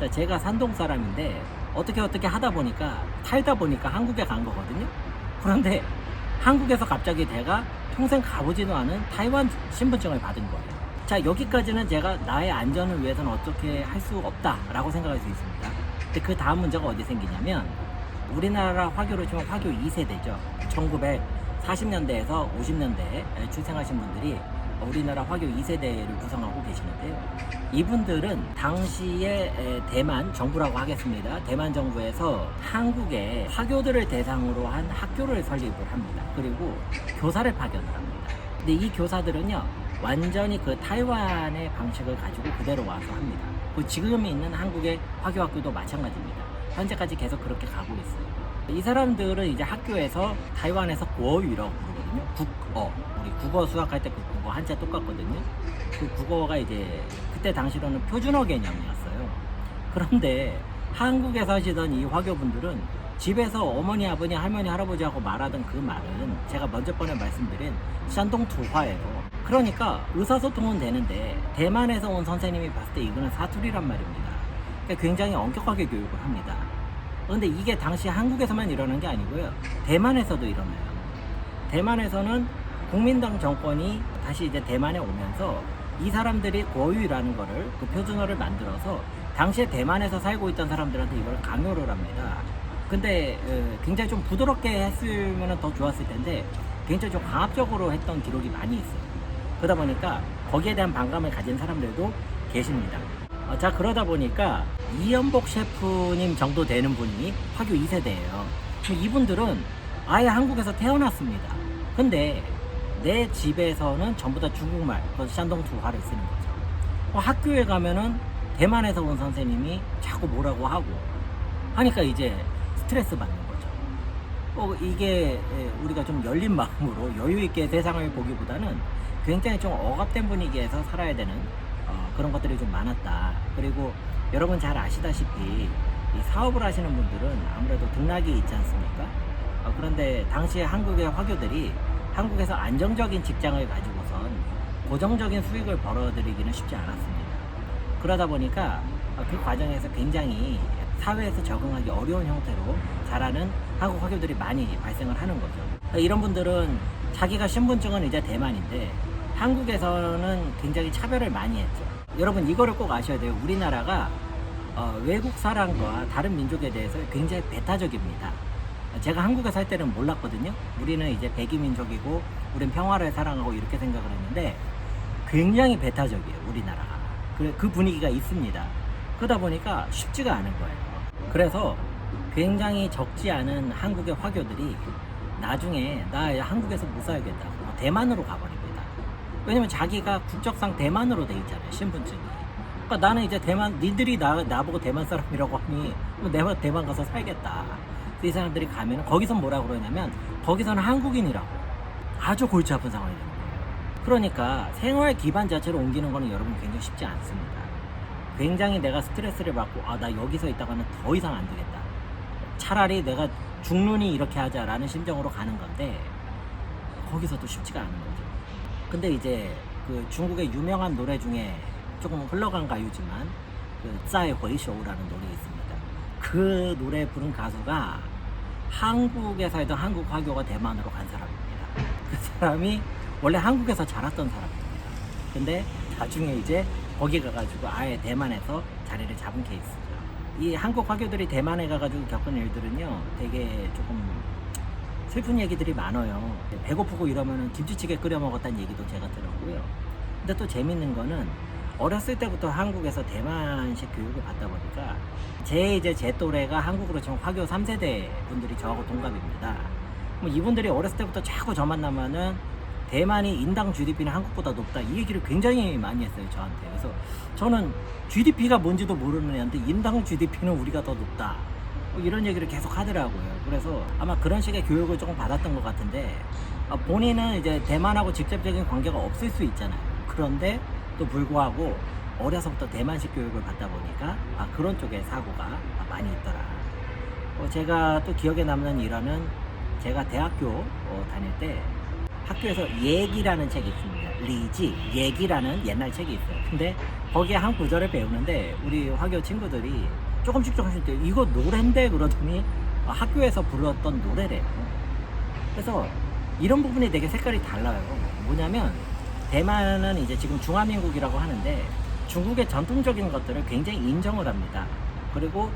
자, 제가 산동 사람인데 어떻게 하다 보니까 살다 보니까 한국에 간 거거든요. 그런데 한국에서 갑자기 내가 평생 가보지도 않은 타이완 신분증을 받은 거예요. 자, 여기까지는 제가 나의 안전을 위해서는 어떻게 할 수 없다라고 생각할 수 있습니다. 근데 그 다음 문제가 어디 생기냐면 우리나라 화교로 치면 화교 2세대죠. 1940년대에서 50년대에 출생하신 분들이 우리나라 화교 2세대를 구성하고 계시는데요. 이분들은 당시에 대만 정부라고 하겠습니다. 대만 정부에서 한국에 화교들을 대상으로 한 학교를 설립을 합니다. 그리고 교사를 파견을 합니다. 근데 이 교사들은요 완전히 그 타이완의 방식을 가지고 그대로 와서 합니다. 지금 있는 한국의 화교학교도 마찬가지입니다. 현재까지 계속 그렇게 가고 있어요. 이 사람들은 이제 학교에서 타이완에서 고어위라고 부르거든요. 국어. 우리 국어 수학할 때 그 국어 한자 똑같거든요. 그 국어가 이제 그때 당시로는 표준어 개념이었어요. 그런데 한국에 사시던 이 화교분들은 집에서 어머니, 아버니, 할머니, 할아버지하고 말하던 그 말은 제가 먼저 번에 말씀드린 샨동투화예요. 그러니까 의사소통은 되는데 대만에서 온 선생님이 봤을 때 이거는 사투리란 말입니다. 그러니까 굉장히 엄격하게 교육을 합니다. 그런데 이게 당시 한국에서만 일어난 게 아니고요. 대만에서도 일어나요. 대만에서는 국민당 정권이 다시 이제 대만에 오면서 이 사람들이 고유라는 거를 그 표준어를 만들어서 당시에 대만에서 살고 있던 사람들한테 이걸 강요를 합니다. 근데 굉장히 좀 부드럽게 했으면 더 좋았을 텐데 굉장히 좀 강압적으로 했던 기록이 많이 있어요. 그러다 보니까 거기에 대한 반감을 가진 사람들도 계십니다. 자, 그러다 보니까 이연복 셰프님 정도 되는 분이 화교 2세대예요. 이분들은 아예 한국에서 태어났습니다. 근데 내 집에서는 전부 다 중국말, 샨동투화를 쓰는 거죠. 학교에 가면은 대만에서 온 선생님이 자꾸 뭐라고 하고 하니까 이제 스트레스 받는 거죠. 이게 우리가 좀 열린 마음으로 여유있게 세상을 보기보다는 굉장히 좀 억압된 분위기에서 살아야 되는 그런 것들이 좀 많았다. 그리고 여러분 잘 아시다시피 이 사업을 하시는 분들은 아무래도 등락이 있지 않습니까? 그런데 당시에 한국의 화교들이 한국에서 안정적인 직장을 가지고선 고정적인 수익을 벌어들이기는 쉽지 않았습니다. 그러다 보니까 그 과정에서 굉장히 사회에서 적응하기 어려운 형태로 자라는 한국 화교들이 많이 발생을 하는 거죠. 이런 분들은 자기가 신분증은 이제 대만인데 한국에서는 굉장히 차별을 많이 했죠. 여러분 이거를 꼭 아셔야 돼요. 우리나라가 외국 사람과 다른 민족에 대해서 굉장히 배타적입니다. 제가 한국에 살 때는 몰랐거든요. 우리는 이제 백이 민족이고 우린 평화를 사랑하고 이렇게 생각을 했는데 굉장히 배타적이에요, 우리나라가. 그 분위기가 있습니다. 그러다 보니까 쉽지가 않은 거예요. 그래서 굉장히 적지 않은 한국의 화교들이 나중에 나 한국에서 못 살겠다, 대만으로 가버립니다. 왜냐면 자기가 국적상 대만으로 돼 있잖아요, 신분증이. 그러니까 나는 이제 대만, 니들이 나보고 대만 사람이라고 하니 내가 대만 가서 살겠다. 이 사람들이 가면 거기서 뭐라 그러냐면 거기서는 한국인이라고. 아주 골치 아픈 상황이 되는 거예요. 그러니까 생활 기반 자체를 옮기는 거는 여러분 굉장히 쉽지 않습니다. 굉장히 내가 스트레스를 받고 나 여기서 있다가는 더 이상 안 되겠다, 차라리 내가 죽느니 이렇게 하자라는 심정으로 가는 건데 거기서도 쉽지가 않은 거죠. 근데 이제 그 중국의 유명한 노래 중에 조금 흘러간 가요지만 그 짜이회쇼라는 노래 있습니다. 그 노래 부른 가수가 한국에 살던 한국 화교가 대만으로 간 사람입니다. 그 사람이 원래 한국에서 자랐던 사람입니다. 근데 나중에 이제 거기 가가지고 아예 대만에서 자리를 잡은 케이스죠. 이 한국 화교들이 대만에 가가지고 겪은 일들은요, 되게 조금 슬픈 얘기들이 많아요. 배고프고 이러면은 김치찌개 끓여 먹었다는 얘기도 제가 들었고요. 근데 또 재밌는 거는 어렸을 때부터 한국에서 대만식 교육을 받다 보니까 제 또래가 한국으로 지금 화교 3세대 분들이 저하고 동갑입니다. 뭐 이분들이 어렸을 때부터 자꾸 저 만나면은 대만이 인당 GDP는 한국보다 높다, 이 얘기를 굉장히 많이 했어요, 저한테. 그래서 저는 GDP가 뭔지도 모르는 애한테 인당 GDP는 우리가 더 높다, 뭐 이런 얘기를 계속 하더라고요. 그래서 아마 그런 식의 교육을 조금 받았던 것 같은데, 본인은 이제 대만하고 직접적인 관계가 없을 수 있잖아요. 그런데 또 불구하고 어려서부터 대만식 교육을 받다 보니까 그런 쪽에 사고가 많이 있더라. 제가 또 기억에 남는 일화는, 제가 대학교 다닐 때 학교에서 얘기라는 책이 있습니다. 리지, 얘기라는 옛날 책이 있어요. 근데 거기에 한 구절을 배우는데 우리 화교 친구들이 조금씩 이거 노랜데 그러더니 학교에서 불렀던 노래래요. 그래서 이런 부분이 되게 색깔이 달라요. 뭐냐면 대만은 이제 지금 중화민국이라고 하는데 중국의 전통적인 것들을 굉장히 인정을 합니다. 그리고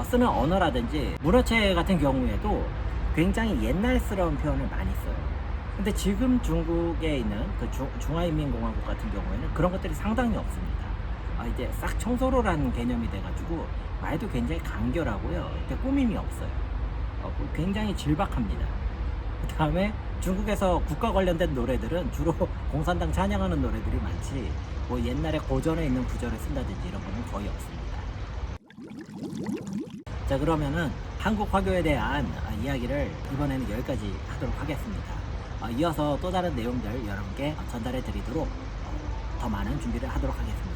쓰는 언어라든지 문어체 같은 경우에도 굉장히 옛날스러운 표현을 많이 써요. 근데 지금 중국에 있는 그 중화인민공화국 같은 경우에는 그런 것들이 상당히 없습니다. 이제 싹 청소로라는 개념이 돼가지고 말도 굉장히 간결하고요, 꾸밈이 없어요. 굉장히 질박합니다. 그 다음에 중국에서 국가 관련된 노래들은 주로 공산당 찬양하는 노래들이 많지, 뭐 옛날에 고전에 있는 구절을 쓴다든지 이런 거는 거의 없습니다. 자, 그러면은 한국 화교에 대한 이야기를 이번에는 여기까지 하도록 하겠습니다. 이어서 또 다른 내용들 여러분께 전달해 드리도록 더 많은 준비를 하도록 하겠습니다.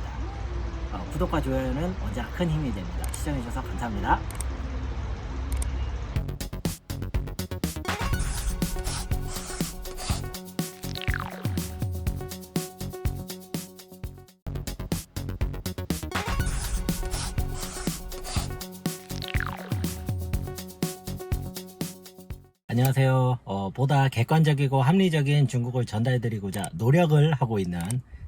구독과 좋아요는 언제나 큰 힘이 됩니다. 시청해 주셔서 감사합니다. 안녕하세요. 보다 객관적이고 합리적인 중국을 전달드리고자 노력을 하고 있는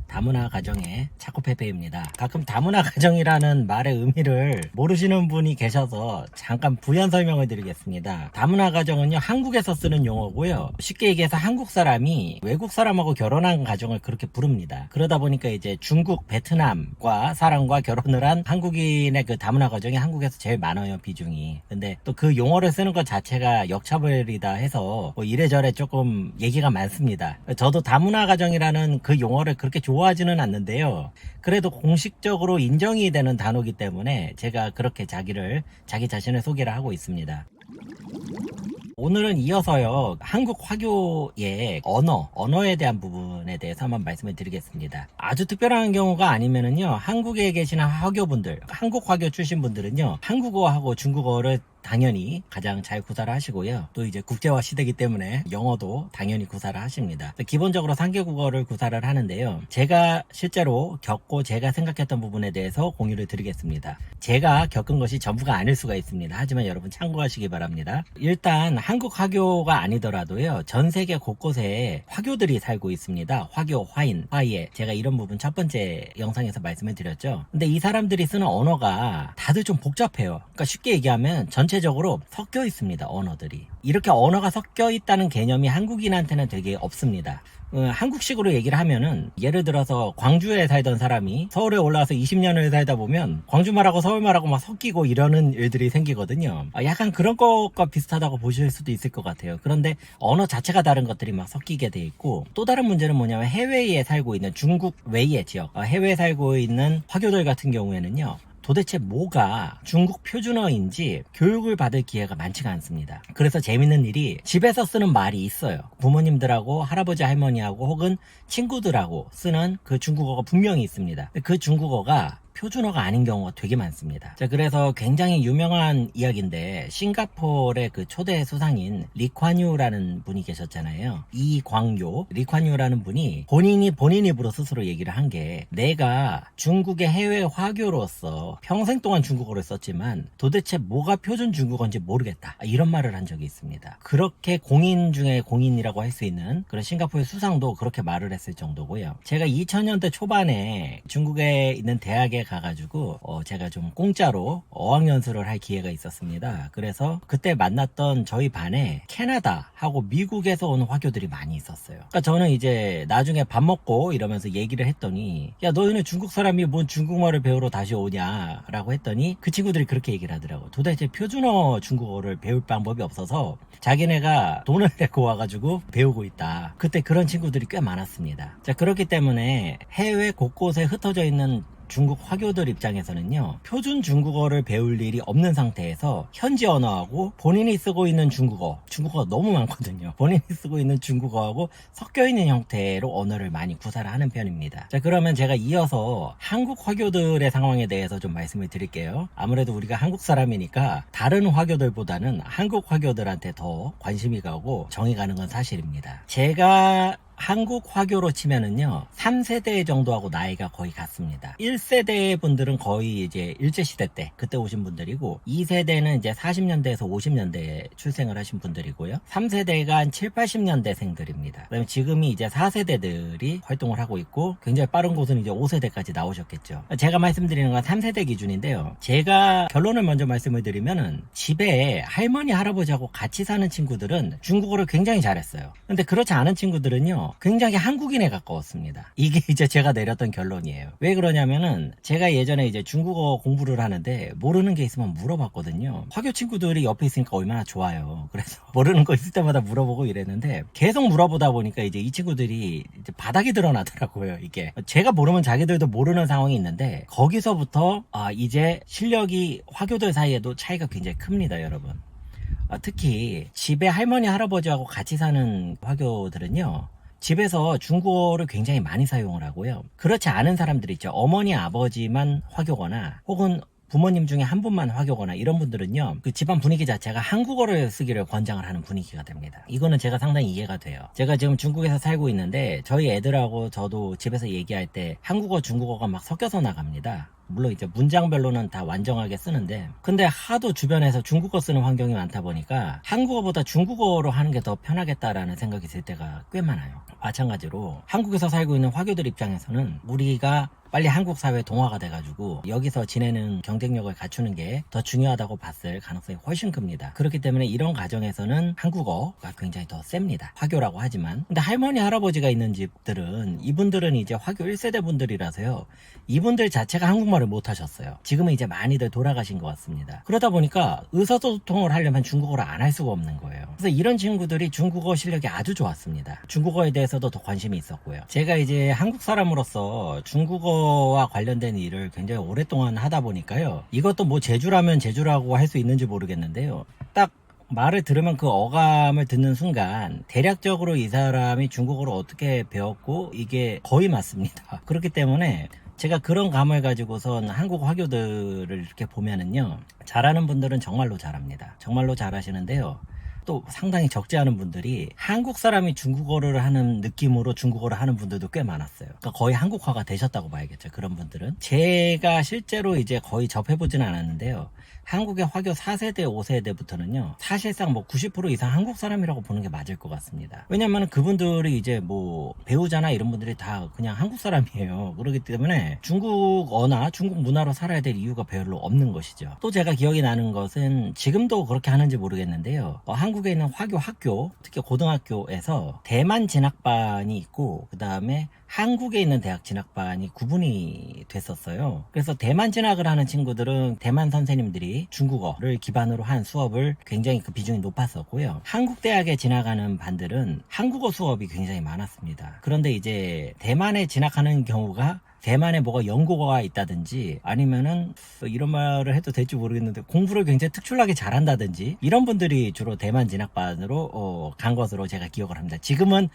다문화 가정의 차코페페입니다. 가끔 다문화 가정이라는 말의 의미를 모르시는 분이 계셔서 잠깐 부연 설명을 드리겠습니다. 다문화 가정은요, 한국에서 쓰는 용어고요. 쉽게 얘기해서 한국 사람이 외국 사람하고 결혼한 가정을 그렇게 부릅니다. 그러다 보니까 이제 중국, 베트남과 사람과 결혼을 한 한국인의 그 다문화 가정이 한국에서 제일 많아요, 비중이. 근데 또 그 용어를 쓰는 것 자체가 역차별이다 해서 뭐 이래저래 조금 얘기가 많습니다. 저도 다문화 가정이라는 그 용어를 그렇게 좋아하지는 않는데요. 그래도 공식적으로 인정이 되는 단어이기 때문에 제가 그렇게 자기 자신을 소개를 하고 있습니다. 오늘은 이어서요, 한국 화교의 언어에 대한 부분에 대해서 한번 말씀을 드리겠습니다. 아주 특별한 경우가 아니면은요, 한국에 계시는 화교분들, 한국 화교 출신 분들은요, 한국어하고 중국어를 당연히 가장 잘 구사를 하시고요. 또 이제 국제화 시대이기 때문에 영어도 당연히 구사를 하십니다. 기본적으로 3개 국어를 구사를 하는데요. 제가 실제로 겪고 제가 생각했던 부분에 대해서 공유를 드리겠습니다. 제가 겪은 것이 전부가 아닐 수가 있습니다. 하지만 여러분 참고하시기 바랍니다. 일단 한국 화교가 아니더라도요. 전 세계 곳곳에 화교들이 살고 있습니다. 화교, 화인, 화예. 제가 이런 부분 첫 번째 영상에서 말씀을 드렸죠. 근데 이 사람들이 쓰는 언어가 다들 좀 복잡해요. 그러니까 쉽게 얘기하면 전체적으로 섞여 있습니다. 언어들이. 이렇게 언어가 섞여 있다는 개념이 한국인한테는 되게 없습니다. 한국식으로 얘기를 하면은 예를 들어서 광주에 살던 사람이 서울에 올라와서 20년을 살다 보면 광주말하고 서울말하고 막 섞이고 이러는 일들이 생기거든요. 약간 그런 것과 비슷하다고 보실 수도 있을 것 같아요. 그런데 언어 자체가 다른 것들이 막 섞이게 돼 있고, 또 다른 문제는 뭐냐면 해외에 살고 있는 중국 외의 지역, 해외에 살고 있는 화교들 같은 경우에는요, 도대체 뭐가 중국 표준어인지 교육을 받을 기회가 많지가 않습니다. 그래서 재밌는 일이 집에서 쓰는 말이 있어요. 부모님들하고 할아버지 할머니하고 혹은 친구들하고 쓰는 그 중국어가 분명히 있습니다. 그 중국어가 표준어가 아닌 경우가 되게 많습니다. 자, 그래서 굉장히 유명한 이야기인데, 싱가포르의 그 초대 수상인 리콴유라는 분이 계셨잖아요. 이광요, 리콴유라는 분이 본인 입으로 스스로 얘기를 한 게, 내가 중국의 해외 화교로서 평생 동안 중국어를 썼지만 도대체 뭐가 표준 중국어인지 모르겠다, 이런 말을 한 적이 있습니다. 그렇게 공인 중에 공인이라고 할 수 있는 그런 싱가포르의 수상도 그렇게 말을 했을 정도고요. 제가 2000년대 초반에 중국에 있는 대학에 가가지고 제가 좀 공짜로 어학연수를 할 기회가 있었습니다. 그래서 그때 만났던 저희 반에 캐나다하고 미국에서 온 화교들이 많이 있었어요. 그러니까 저는 이제 나중에 밥 먹고 이러면서 얘기를 했더니, 야, 너희는 중국 사람이 뭔 중국말을 배우러 다시 오냐 라고 했더니 그 친구들이 그렇게 얘기를 하더라고. 도대체 표준어 중국어를 배울 방법이 없어서 자기네가 돈을 내고 와가지고 배우고 있다. 그때 그런 친구들이 꽤 많았습니다. 자, 그렇기 때문에 해외 곳곳에 흩어져 있는 중국 화교들 입장에서는요, 표준 중국어를 배울 일이 없는 상태에서 현지 언어하고 본인이 쓰고 있는 중국어가 너무 많거든요. 본인이 쓰고 있는 중국어하고 섞여 있는 형태로 언어를 많이 구사를 하는 편입니다. 자, 그러면 제가 이어서 한국 화교들의 상황에 대해서 좀 말씀을 드릴게요. 아무래도 우리가 한국 사람이니까 다른 화교들보다는 한국 화교들한테 더 관심이 가고 정이 가는 건 사실입니다. 제가 한국 화교로 치면은요, 3세대 정도하고 나이가 거의 같습니다. 1세대 분들은 거의 이제 일제시대 때 그때 오신 분들이고, 2세대는 이제 40년대에서 50년대에 출생을 하신 분들이고요, 3세대가 한 7, 80년대생들입니다. 그다음에 지금이 이제 4세대들이 활동을 하고 있고, 굉장히 빠른 곳은 이제 5세대까지 나오셨겠죠. 제가 말씀드리는 건 3세대 기준인데요. 제가 결론을 먼저 말씀을 드리면은, 집에 할머니 할아버지하고 같이 사는 친구들은 중국어를 굉장히 잘했어요. 근데 그렇지 않은 친구들은요, 굉장히 한국인에 가까웠습니다. 이게 이제 제가 내렸던 결론이에요. 왜 그러냐면은, 제가 예전에 이제 중국어 공부를 하는데 모르는 게 있으면 물어봤거든요. 화교 친구들이 옆에 있으니까 얼마나 좋아요. 그래서 모르는 거 있을 때마다 물어보고 이랬는데, 계속 물어보다 보니까 이제 이 친구들이 이제 바닥이 드러나더라고요. 이게 제가 모르면 자기들도 모르는 상황이 있는데, 거기서부터 이제 실력이 화교들 사이에도 차이가 굉장히 큽니다, 여러분. 특히 집에 할머니 할아버지하고 같이 사는 화교들은요, 집에서 중국어를 굉장히 많이 사용을 하고요. 그렇지 않은 사람들 있죠. 어머니 아버지만 화교거나 혹은 부모님 중에 한 분만 화교거나 이런 분들은요, 그 집안 분위기 자체가 한국어를 쓰기를 권장을 하는 분위기가 됩니다. 이거는 제가 상당히 이해가 돼요. 제가 지금 중국에서 살고 있는데 저희 애들하고 저도 집에서 얘기할 때 한국어 중국어가 막 섞여서 나갑니다. 물론 이제 문장별로는 다 완전하게 쓰는데, 근데 하도 주변에서 중국어 쓰는 환경이 많다 보니까 한국어보다 중국어로 하는 게 더 편하겠다라는 생각이 들 때가 꽤 많아요. 마찬가지로 한국에서 살고 있는 화교들 입장에서는 우리가 빨리 한국 사회에 동화가 돼가지고 여기서 지내는 경쟁력을 갖추는 게 더 중요하다고 봤을 가능성이 훨씬 큽니다. 그렇기 때문에 이런 가정에서는 한국어가 굉장히 더 셉니다. 화교라고 하지만. 근데 할머니 할아버지가 있는 집들은, 이분들은 이제 화교 1세대 분들이라서요, 이분들 자체가 한국말을 못 하셨어요. 지금은 이제 많이들 돌아가신 것 같습니다. 그러다 보니까 의사소통을 하려면 중국어를 안 할 수가 없는 거예요. 그래서 이런 친구들이 중국어 실력이 아주 좋았습니다. 중국어에 대해서도 더 관심이 있었고요. 제가 이제 한국 사람으로서 중국어와 관련된 일을 굉장히 오랫동안 하다 보니까요, 이것도 뭐 제주라면 제주라고 할 수 있는지 모르겠는데요, 딱 말을 들으면 그 어감을 듣는 순간 대략적으로 이 사람이 중국어를 어떻게 배웠고 이게 거의 맞습니다. 그렇기 때문에 제가 그런 감을 가지고선 한국 화교들을 이렇게 보면은요, 잘하는 분들은 정말로 잘합니다. 정말로 잘하시는데요, 또 상당히 적지 않은 분들이 한국 사람이 중국어를 하는 느낌으로 중국어를 하는 분들도 꽤 많았어요. 그러니까 거의 한국화가 되셨다고 봐야겠죠. 그런 분들은. 제가 실제로 이제 거의 접해보지는 않았는데요, 한국의 화교 4세대, 5세대부터는요, 사실상 뭐 90% 이상 한국 사람이라고 보는 게 맞을 것 같습니다. 왜냐면 그분들이 이제 뭐 배우자나 이런 분들이 다 그냥 한국 사람이에요. 그렇기 때문에 중국어나 중국 문화로 살아야 될 이유가 별로 없는 것이죠. 또 제가 기억이 나는 것은 지금도 그렇게 하는지 모르겠는데요, 한국에 있는 화교 학교, 특히 고등학교에서 대만 진학반이 있고, 그 다음에 한국에 있는 대학 진학반이 구분이 됐었어요. 그래서 대만 진학을 하는 친구들은 대만 선생님들이 중국어를 기반으로 한 수업을 굉장히 그 비중이 높았었고요. 한국 대학에 진학하는 반들은 한국어 수업이 굉장히 많았습니다. 그런데 이제 대만에 진학하는 경우가 대만에 뭐가 연고가 있다든지, 아니면은 이런 말을 해도 될지 모르겠는데 공부를 굉장히 특출나게 잘한다든지, 이런 분들이 주로 대만 진학반으로 간 것으로 제가 기억을 합니다. 지금은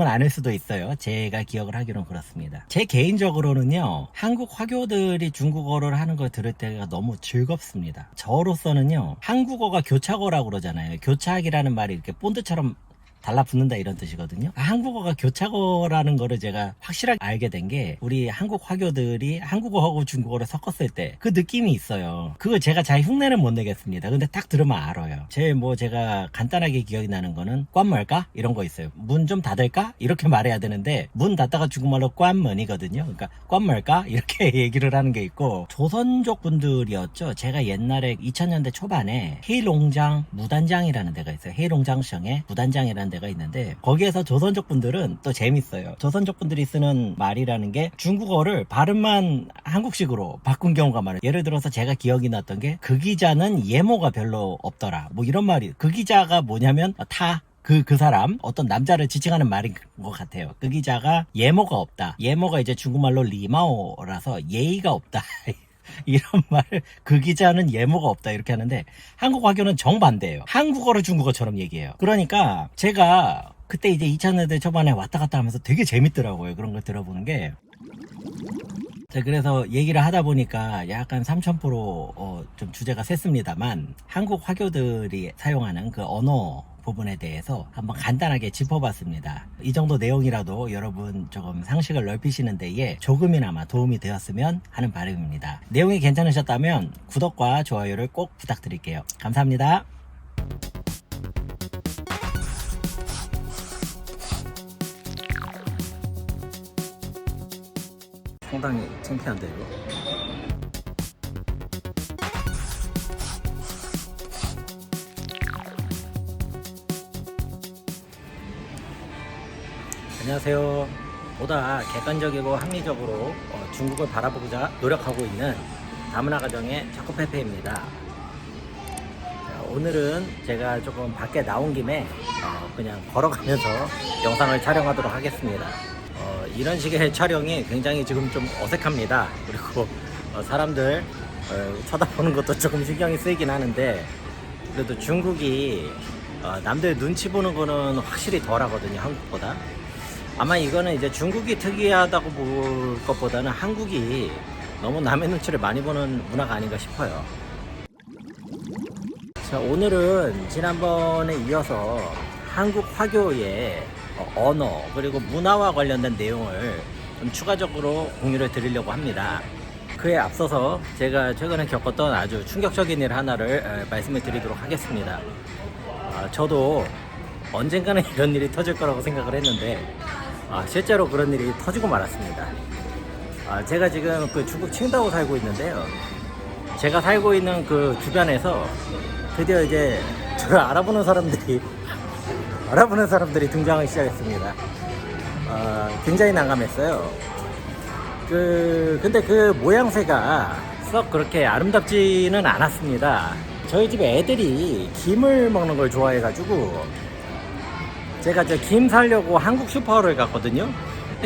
아닐 수도 있어요. 제가 기억을 하기로는 그렇습니다. 제 개인적으로는요, 한국 화교들이 중국어를 하는 걸 들을 때가 너무 즐겁습니다. 저로서는요, 한국어가 교착어라고 그러잖아요. 교착이라는 말이 이렇게 본드처럼 달라붙는다 이런 뜻이거든요. 한국어가 교착어라는 거를 제가 확실하게 알게 된 게, 우리 한국 화교들이 한국어하고 중국어를 섞었을 때 그 느낌이 있어요. 그걸 제가 잘 흉내는 못 내겠습니다. 근데 딱 들으면 알아요. 제가 간단하게 기억이 나는 거는 꽌 뭘까? 이런 거 있어요. 문 좀 닫을까? 이렇게 말해야 되는데 문 닫다가 중국말로 꽌먼이거든요. 그러니까 꽌 뭘까? 이렇게 얘기를 하는 게 있고, 조선족 분들이었죠. 제가 옛날에 2000년대 초반에 헤이롱장 무단장이라는 데가 있어요. 헤이롱장성에 무단장이라는 데가 있는데, 거기에서 조선족 분들은 또 재밌어요. 조선족 분들이 쓰는 말이라는 게 중국어를 발음만 한국식으로 바꾼 경우가 많아요. 예를 들어서 제가 기억이 났던 게, 그 기자는 예모가 별로 없더라, 뭐 이런 말이. 그 기자가 뭐냐면 그 사람, 어떤 남자를 지칭하는 말인 것 같아요. 그 기자가 예모가 없다. 예모가 이제 중국말로 리마오라서 예의가 없다. 이런 말을, 그 기자는 예모가 없다 이렇게 하는데, 한국 화교는 정반대예요. 한국어를 중국어처럼 얘기해요. 그러니까 제가 그때 이제 2000년대 초반에 왔다 갔다 하면서 되게 재밌더라고요. 그런 걸 들어보는 게. 그래서 얘기를 하다 보니까 약간 3000% 좀 주제가 셌습니다만, 한국 화교들이 사용하는 그 언어 부분에 대해서 한번 간단하게 짚어봤습니다. 이 정도 내용이라도 여러분 조금 상식을 넓히시는 데에 조금이나마 도움이 되었으면 하는 바람입니다. 내용이 괜찮으셨다면 구독과 좋아요를 꼭 부탁드릴게요. 감사합니다. 상당히 창피한데 이거. 안녕하세요. 보다 객관적이고 합리적으로 중국을 바라보고자 노력하고 있는 다문화 가정의 자코페페입니다. 오늘은 제가 조금 밖에 나온 김에 그냥 걸어가면서 영상을 촬영하도록 하겠습니다. 이런 식의 촬영이 굉장히 지금 좀 어색합니다. 그리고 사람들 쳐다보는 것도 조금 신경이 쓰이긴 하는데, 그래도 중국이 남들 눈치 보는 거는 확실히 덜 하거든요, 한국보다. 아마 이거는 이제 중국이 특이하다고 볼 것보다는 한국이 너무 남의 눈치를 많이 보는 문화가 아닌가 싶어요. 자, 오늘은 지난번에 이어서 한국 화교의 언어 그리고 문화와 관련된 내용을 좀 추가적으로 공유를 드리려고 합니다. 그에 앞서서 제가 최근에 겪었던 아주 충격적인 일 하나를 말씀을 드리도록 하겠습니다. 저도 언젠가는 이런 일이 터질 거라고 생각을 했는데 실제로 그런 일이 터지고 말았습니다. 제가 지금 그 중국 칭다오 살고 있는데요, 제가 살고 있는 그 주변에서 드디어 이제 저를 알아보는 사람들이 등장하기 시작했습니다. 굉장히 난감했어요. 근데 그 모양새가 썩 그렇게 아름답지는 않았습니다. 저희 집에 애들이 김을 먹는 걸 좋아해가지고 제가 저 김 사려고 한국 슈퍼를 갔거든요.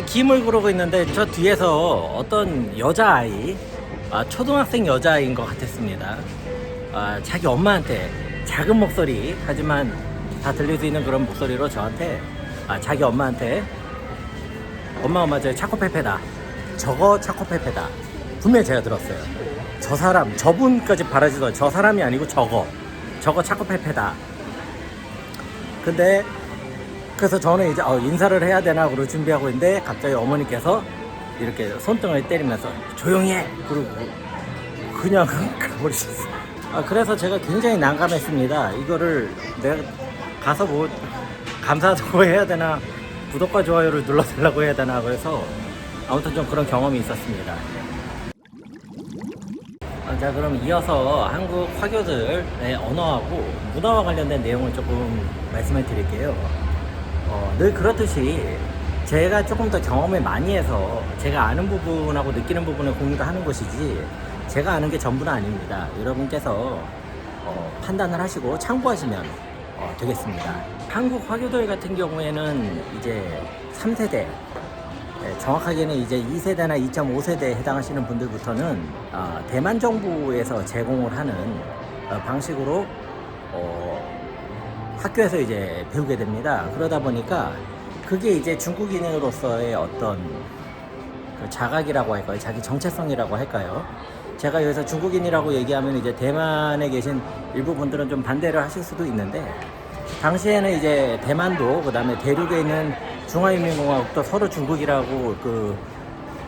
김을 고르고 있는데 저 뒤에서 어떤 여자아이, 초등학생 여자아이인 것 같았습니다. 자기 엄마한테 작은 목소리, 하지만 다 들릴 수 있는 그런 목소리로 저한테 자기 엄마한테 엄마 저 차코페페다, 저거 차코페페다. 분명히 제가 들었어요. 저 사람, 저분까지 바라지도 저 사람이 아니고 저거 차코페페다. 근데 그래서 저는 이제 인사를 해야 되나 그러고 준비하고 있는데 갑자기 어머니께서 이렇게 손등을 때리면서 조용히 해! 그러고 그냥 가버리셨어요. 그래서 제가 굉장히 난감했습니다. 이거를 내가 가서 뭐 감사하다고 해야 되나 구독과 좋아요를 눌러달라고 해야 되나 그래서 아무튼 좀 그런 경험이 있었습니다. 자, 그럼 이어서 한국 화교들의 언어하고 문화와 관련된 내용을 조금 말씀을 드릴게요. 늘 그렇듯이 제가 조금 더 경험을 많이 해서 제가 아는 부분하고 느끼는 부분을 공유를 하는 것이지 제가 아는 게 전부는 아닙니다. 여러분께서 판단을 하시고 참고하시면 되겠습니다. 한국 화교들 같은 경우에는 이제 3세대, 정확하게는 이제 2세대나 2.5세대에 해당하시는 분들부터는 대만 정부에서 제공을 하는 방식으로 학교에서 이제 배우게 됩니다. 그러다 보니까 그게 이제 중국인으로서의 어떤 그 자각이라고 할까요? 자기 정체성이라고 할까요? 제가 여기서 중국인이라고 얘기하면 이제 대만에 계신 일부 분들은 좀 반대를 하실 수도 있는데 당시에는 이제 대만도 그 다음에 대륙에 있는 중화인민공화국도 서로 중국이라고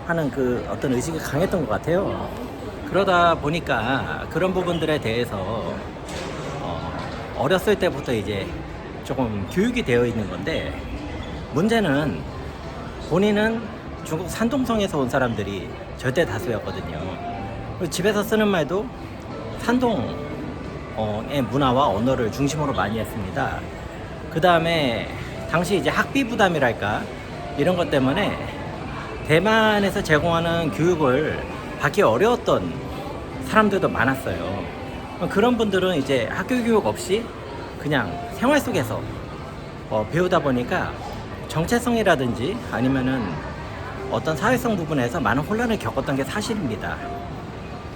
하는 어떤 의식이 강했던 것 같아요. 그러다 보니까 그런 부분들에 대해서 어렸을 때부터 이제 조금 교육이 되어 있는 건데 문제는 본인은 중국 산동성에서 온 사람들이 절대 다수였거든요. 집에서 쓰는 말도 산동의 문화와 언어를 중심으로 많이 했습니다. 그 다음에 당시 이제 학비 부담이랄까 이런 것 때문에 대만에서 제공하는 교육을 받기 어려웠던 사람들도 많았어요. 그런 분들은 이제 학교 교육 없이 그냥 생활 속에서 배우다 보니까 정체성이라든지 아니면은 어떤 사회성 부분에서 많은 혼란을 겪었던 게 사실입니다.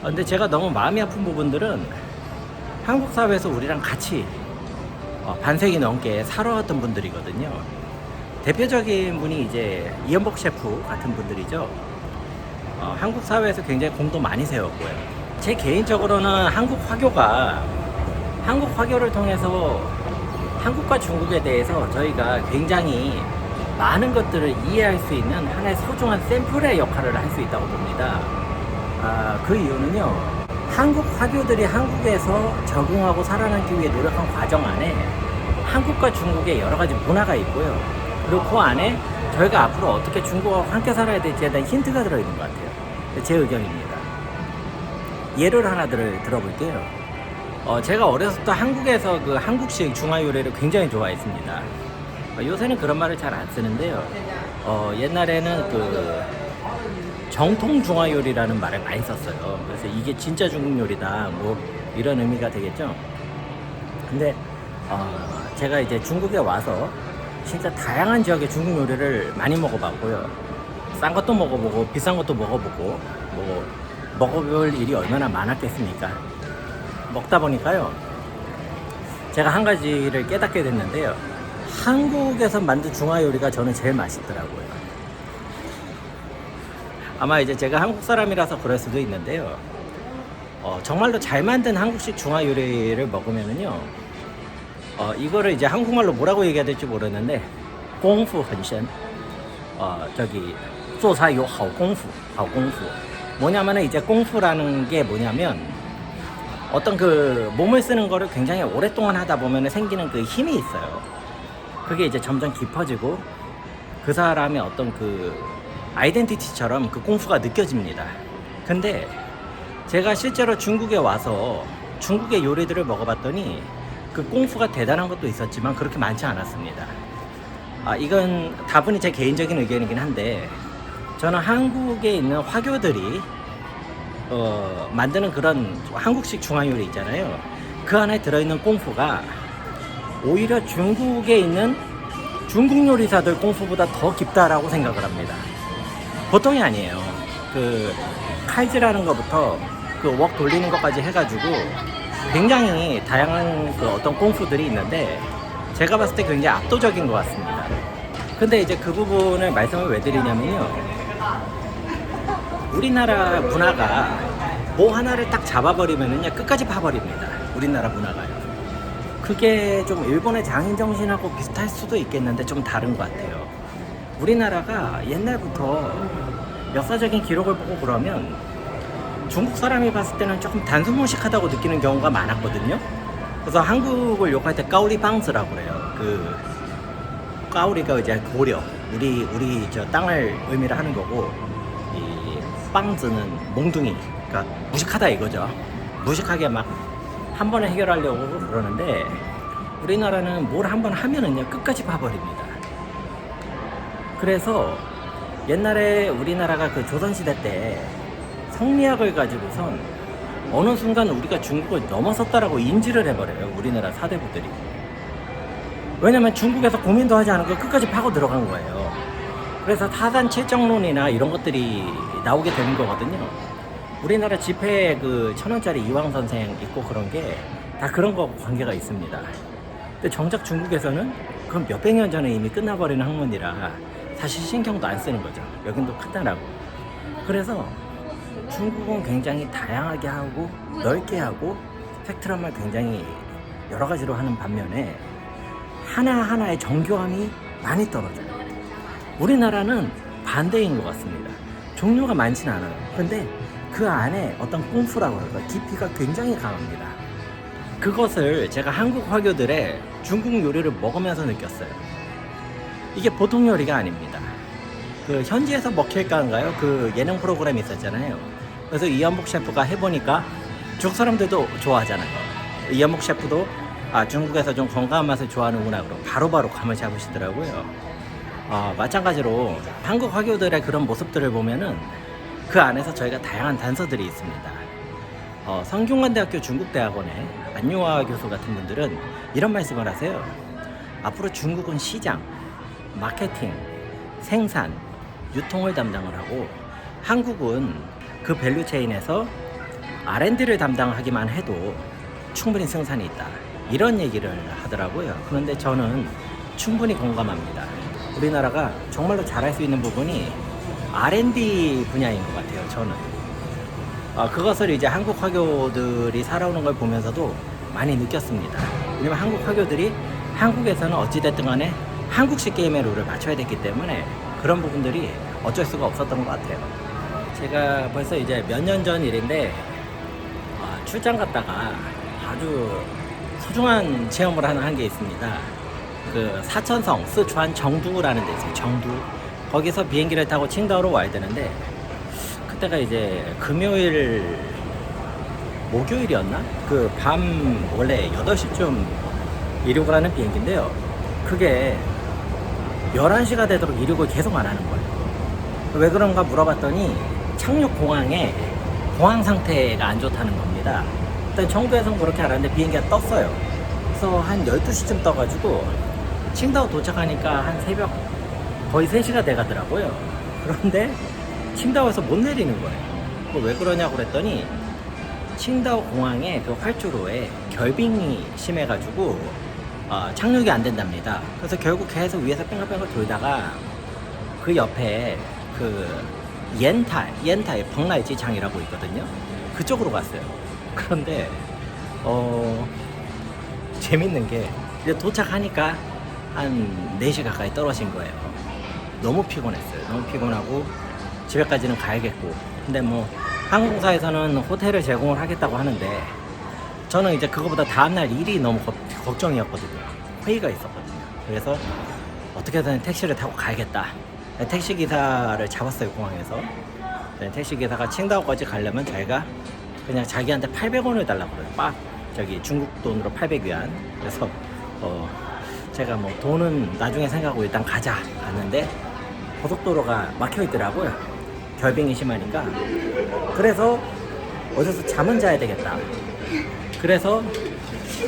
근데 제가 너무 마음이 아픈 부분들은 한국 사회에서 우리랑 같이 반세기 넘게 살아왔던 분들이거든요. 대표적인 분이 이제 이연복 셰프 같은 분들이죠. 한국 사회에서 굉장히 공도 많이 세웠고요. 제 개인적으로는 한국 화교를 통해서 한국과 중국에 대해서 저희가 굉장히 많은 것들을 이해할 수 있는 하나의 소중한 샘플의 역할을 할 수 있다고 봅니다. 그 이유는요, 한국 화교들이 한국에서 적응하고 살아남기 위해 노력한 과정 안에 한국과 중국의 여러 가지 문화가 있고요. 그리고 그 안에 저희가 앞으로 어떻게 중국과 함께 살아야 될지에 대한 힌트가 들어있는 것 같아요. 제 의견입니다. 예를 하나 들어볼게요. 제가 어렸을 때 한국에서 그 한국식 중화 요리를 굉장히 좋아했습니다. 요새는 그런 말을 잘 안 쓰는데요. 옛날에는 정통 중화 요리라는 말을 많이 썼어요. 그래서 이게 진짜 중국 요리다, 뭐 이런 의미가 되겠죠. 근데 제가 이제 중국에 와서 진짜 다양한 지역의 중국 요리를 많이 먹어봤고요. 싼 것도 먹어보고 비싼 것도 먹어보고 뭐 먹어볼 일이 얼마나 많았겠습니까. 먹다 보니까요, 제가 한 가지를 깨닫게 됐는데요. 한국에서 만든 중화 요리가 저는 제일 맛있더라고요. 아마 이제 제가 한국 사람이라서 그럴 수도 있는데요. 정말로 잘 만든 한국식 중화 요리를 먹으면은요, 이거를 이제 한국말로 뭐라고 얘기해야 될지 모르는데, 공부 很深. 저기 做菜有好功夫. 뭐냐면은 이제 공부라는 게 뭐냐면, 어떤 몸을 쓰는 거를 굉장히 오랫동안 하다 보면 생기는 힘이 있어요. 그게 이제 점점 깊어지고 그 사람의 어떤 아이덴티티처럼 공부가 느껴집니다. 근데 제가 실제로 중국에 와서 중국의 요리들을 먹어봤더니 공부가 대단한 것도 있었지만 그렇게 많지 않았습니다. 이건 다분히 제 개인적인 의견이긴 한데, 저는 한국에 있는 화교들이 만드는 그런 한국식 중화 요리 있잖아요. 그 안에 들어있는 공부가 오히려 중국에 있는 중국 요리사들 공부보다 더 깊다라고 생각을 합니다. 보통이 아니에요. 칼질하는 것부터 웍 돌리는 것까지 해가지고 굉장히 다양한 어떤 공부들이 있는데 제가 봤을 때 굉장히 압도적인 것 같습니다. 근데 이제 그 부분을 말씀을 왜 드리냐면요, 우리나라 문화가 뭐 하나를 딱 잡아버리면은요 끝까지 파버립니다. 우리나라 문화가요. 그게 좀 일본의 장인 정신하고 비슷할 수도 있겠는데 좀 다른 것 같아요. 우리나라가 옛날부터 역사적인 기록을 보고 그러면 중국 사람이 봤을 때는 조금 단순무식하다고 느끼는 경우가 많았거든요. 그래서 한국을 욕할 때 까오리방스라고 그래요. 그 까오리가 이제 고려, 우리 저 땅을 의미를 하는 거고, 이 빵즈는 몽둥이, 그러니까 무식하다 이거죠. 무식하게 막 한 번에 해결하려고 그러는데 우리나라는 뭘 한 번 하면은요 끝까지 봐버립니다. 그래서 옛날에 우리나라가 그 조선시대 때 성리학을 가지고선 어느 순간 우리가 중국을 넘어섰다라고 인지를 해버려요. 우리나라 사대부들이. 왜냐면 중국에서 고민도 하지 않은 거 끝까지 파고 들어간 거예요. 그래서 타산 칠정론이나 이런 것들이 나오게 되는 거거든요. 우리나라 지폐에 그 1,000원짜리 이황 선생 있고 그런 게 다 그런 거 관계가 있습니다. 근데 정작 중국에서는 그건 몇백 년 전에 이미 끝나버리는 학문이라 사실 신경도 안 쓰는 거죠. 여긴 또 간단하고. 그래서 중국은 굉장히 다양하게 하고 넓게 하고 팩트럼을 굉장히 여러 가지로 하는 반면에 하나하나의 정교함이 많이 떨어져요. 우리나라는 반대인 것 같습니다. 종류가 많지는 않아요. 근데 그 안에 어떤 꼼수라고 할까 깊이가 굉장히 강합니다. 그것을 제가 한국 화교들의 중국 요리를 먹으면서 느꼈어요. 이게 보통 요리가 아닙니다. 그 현지에서 먹힐까인가요? 그 예능 프로그램이 있었잖아요. 그래서 이연복 셰프가 해보니까 중국 사람들도 좋아하잖아요. 이연복 셰프도 중국에서 좀 건강한 맛을 좋아하는구나 그러고 바로바로 감을 잡으시더라고요. 마찬가지로 한국 화교들의 그런 모습들을 보면은 그 안에서 저희가 다양한 단서들이 있습니다. 성균관대학교 중국대학원의 안유아 교수 같은 분들은 이런 말씀을 하세요. 앞으로 중국은 시장, 마케팅, 생산, 유통을 담당을 하고 한국은 그 밸류체인에서 R&D를 담당하기만 해도 충분히 승산이 있다. 이런 얘기를 하더라고요. 그런데 저는 충분히 공감합니다. 우리나라가 정말로 잘할 수 있는 부분이 R&D 분야인 것 같아요. 저는. 그것을 이제 한국 화교들이 살아오는 걸 보면서도 많이 느꼈습니다. 왜냐면 한국 화교들이 한국에서는 어찌됐든 간에 한국식 게임의 룰을 맞춰야 됐기 때문에 그런 부분들이 어쩔 수가 없었던 것 같아요. 제가 벌써 이제 몇 년 전 일인데 출장 갔다가 아주 소중한 체험을 하나 한 게 있습니다. 그 사천성, 스촨 정두라는 데 있어요. 정두. 거기서 비행기를 타고 칭다오로 와야 되는데 그때가 이제 목요일이었나? 그 밤 원래 8시쯤 이륙을 하는 비행기인데요. 그게 11시가 되도록 이륙을 계속 안 하는 거예요. 왜 그런가 물어봤더니 착륙 공항에 공항 상태가 안 좋다는 겁니다. 일단 정부에서는 그렇게 알았는데 비행기가 떴어요. 그래서 한 12시쯤 떠가지고 칭다오 도착하니까 한 새벽 거의 3시가 돼가더라고요. 그런데 칭다오에서 못 내리는 거예요. 왜 그러냐고 그랬더니 칭다오 공항의 그 활주로에 결빙이 심해가지고 착륙이 안 된답니다. 그래서 결국 계속 위에서 뺑글뺑글 돌다가 그 옆에 그 옌타의 벙라이 지창이라고 있거든요. 그쪽으로 갔어요. 그런데 재밌는 게 이제 도착하니까 한 4시 가까이 떨어진 거예요. 너무 피곤했어요. 너무 피곤하고 집에까지는 가야겠고. 근데 뭐 항공사에서는 호텔을 제공을 하겠다고 하는데 저는 이제 그거보다 다음날 일이 너무 걱정이었거든요. 회의가 있었거든요. 그래서 어떻게든 택시를 타고 가야겠다. 택시기사를 잡았어요, 공항에서. 택시기사가 칭다오까지 가려면 자기가 그냥 자기한테 800원을 달라고 그래요. 저기 중국 돈으로 800위안. 그래서 제가 뭐 돈은 나중에 생각하고 일단 가자 갔는데 고속도로가 막혀 있더라고요. 결빙이 심하니까. 그래서 어디서 잠은 자야 되겠다. 그래서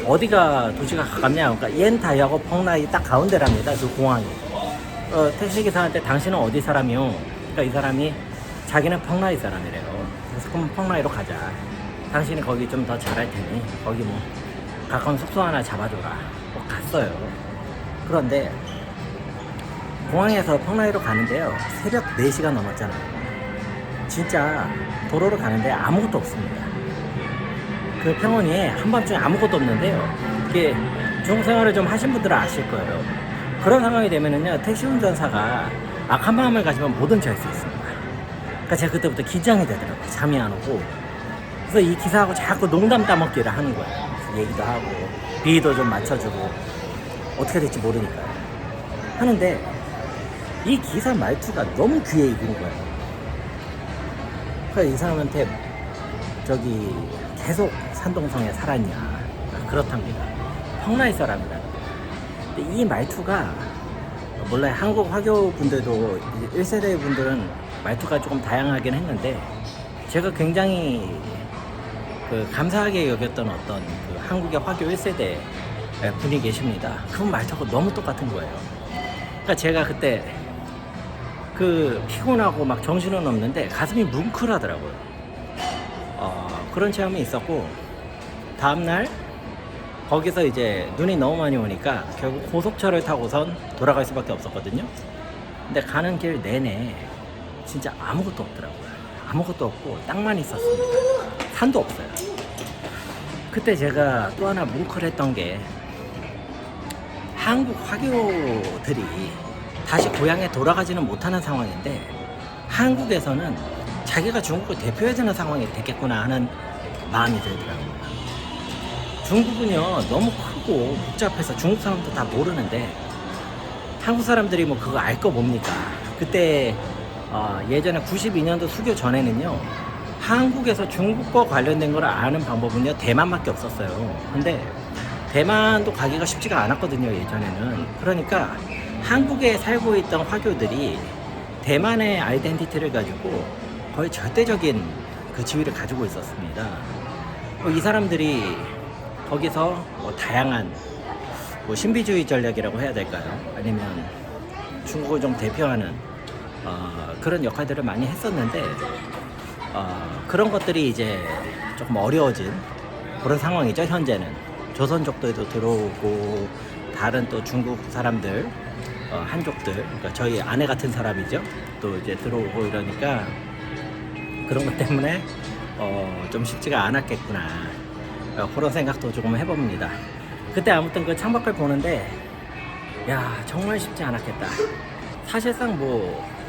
어디가 도시가 가깝냐? 그러니까 옌타이하고 펑라이 딱 가운데랍니다. 그 공항이. 택시기사한테 당신은 어디 사람이요? 그러니까 이 사람이 자기는 펑라이 사람이래요. 그래서 그럼 펑라이로 가자. 당신이 거기 좀 더 잘할 테니 거기 뭐 가까운 숙소 하나 잡아줘라. 갔어요. 그런데 공항에서 펑라이로 가는데요. 새벽 4시가 넘었잖아요. 진짜 도로를 가는데 아무것도 없습니다. 그 평원이 한밤중에 아무것도 없는데요. 이게 중국 생활을 좀 하신 분들은 아실 거예요. 그런 상황이 되면은요, 택시 운전사가 악한 마음을 가지면 뭐든 할 수 있습니다. 그러니까 제가 그때부터 긴장이 되더라고요. 잠이 안 오고. 그래서 이 기사하고 자꾸 농담 따먹기를 하는 거예요. 얘기도 하고, 비위도 좀 맞춰주고, 어떻게 될지 모르니까요. 하는데, 이 기사 말투가 너무 귀에 익은 거예요. 그래서 이 사람한테, 계속 산동성에 살았냐. 그렇답니다. 평라의 사람이다. 근데 이 말투가, 몰라요. 한국 화교 분들도, 1세대 분들은 말투가 조금 다양하긴 했는데, 제가 굉장히 감사하게 여겼던 어떤 한국의 화교 1세대 분이 계십니다. 그분 말투가 너무 똑같은 거예요. 그러니까 제가 그때 피곤하고 막 정신은 없는데 가슴이 뭉클하더라고요. 그런 체험이 있었고, 다음날 거기서 이제 눈이 너무 많이 오니까 결국 고속철을 타고선 돌아갈 수밖에 없었거든요. 근데 가는 길 내내 진짜 아무것도 없더라고요. 아무것도 없고 땅만 있었습니다. 산도 없어요. 그때 제가 또 하나 뭉클했던 게, 한국 화교들이 다시 고향에 돌아가지는 못하는 상황인데 한국에서는 자기가 중국을 대표해야 되는 상황이 됐겠구나 하는 마음이 들더라고요. 중국은요 너무 크고 복잡해서 중국 사람도 다 모르는데 한국 사람들이 뭐 그거 알 거 뭡니까? 그때 예전에 92년도 수교 전에는요, 한국에서 중국과 관련된 걸 아는 방법은요 대만밖에 없었어요. 근데 대만도 가기가 쉽지가 않았거든요, 예전에는. 그러니까 한국에 살고 있던 화교들이 대만의 아이덴티티를 가지고 거의 절대적인 그 지위를 가지고 있었습니다. 이 사람들이 거기서 다양한 신비주의 전략이라고 해야 될까요? 아니면 중국을 좀 대표하는 그런 역할들을 많이 했었는데, 그런 것들이 이제 조금 어려워진 그런 상황이죠, 현재는. 조선족들도 들어오고, 다른 또 중국 사람들, 한족들, 그러니까 저희 아내 같은 사람이죠, 또 이제 들어오고 이러니까 그런 것 때문에 좀 쉽지가 않았겠구나, 그런 생각도 조금 해봅니다. 그때 아무튼 그 창밖을 보는데, 야, 정말 쉽지 않았겠다. 사실상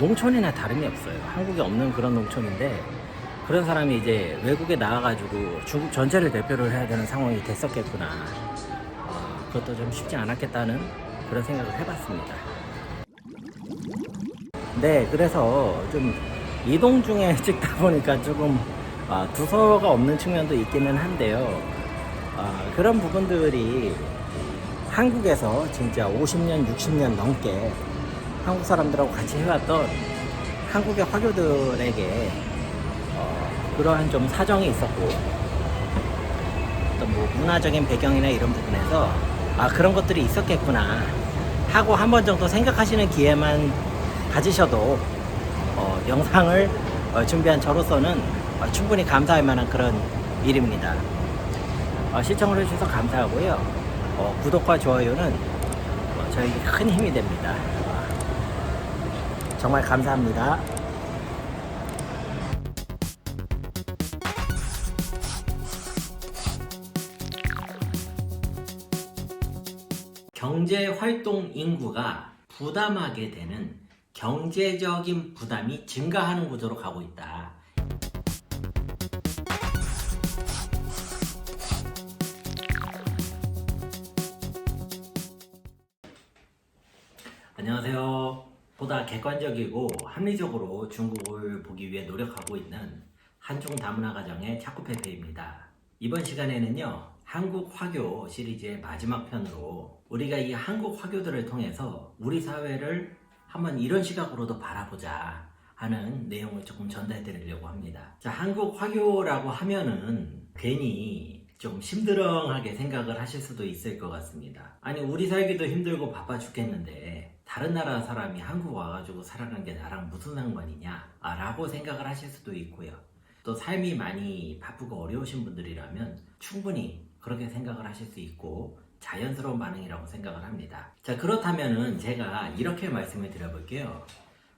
농촌이나 다름이 없어요. 한국에 없는 그런 농촌인데, 그런 사람이 이제 외국에 나와가지고 중국 전체를 대표를 해야 되는 상황이 됐었겠구나. 그것도 좀 쉽지 않았겠다는 그런 생각을 해봤습니다. 네, 그래서 좀 이동 중에 찍다 보니까 조금 두서가 없는 측면도 있기는 한데요. 그런 부분들이 한국에서 진짜 50년, 60년 넘게 한국 사람들하고 같이 해왔던 한국의 화교들에게 그러한 좀 사정이 있었고, 또 문화적인 배경이나 이런 부분에서 그런 것들이 있었겠구나 하고 한 번 정도 생각하시는 기회만 가지셔도 영상을 준비한 저로서는 충분히 감사할 만한 그런 일입니다. 시청을 해주셔서 감사하고요. 구독과 좋아요는 저에게 큰 힘이 됩니다. 정말 감사합니다. 경제활동 인구가 부담하게 되는 경제적인 부담이 증가하는 구조로 가고 있다. 안녕하세요. 보다 객관적이고 합리적으로 중국을 보기 위해 노력하고 있는 한중 다문화 가정의 차쿠페페입니다. 이번 시간에는요, 한국 화교 시리즈의 마지막 편으로 우리가 이 한국 화교들을 통해서 우리 사회를 한번 이런 시각으로도 바라보자 하는 내용을 조금 전달해 드리려고 합니다. 자, 한국 화교라고 하면은 괜히 좀 심드렁하게 생각을 하실 수도 있을 것 같습니다. 아니, 우리 살기도 힘들고 바빠 죽겠는데 다른 나라 사람이 한국 와가지고 살아간 게 나랑 무슨 상관이냐 라고 생각을 하실 수도 있고요. 또 삶이 많이 바쁘고 어려우신 분들이라면 충분히 그렇게 생각을 하실 수 있고 자연스러운 반응이라고 생각을 합니다. 자, 그렇다면은 제가 이렇게 말씀을 드려볼게요.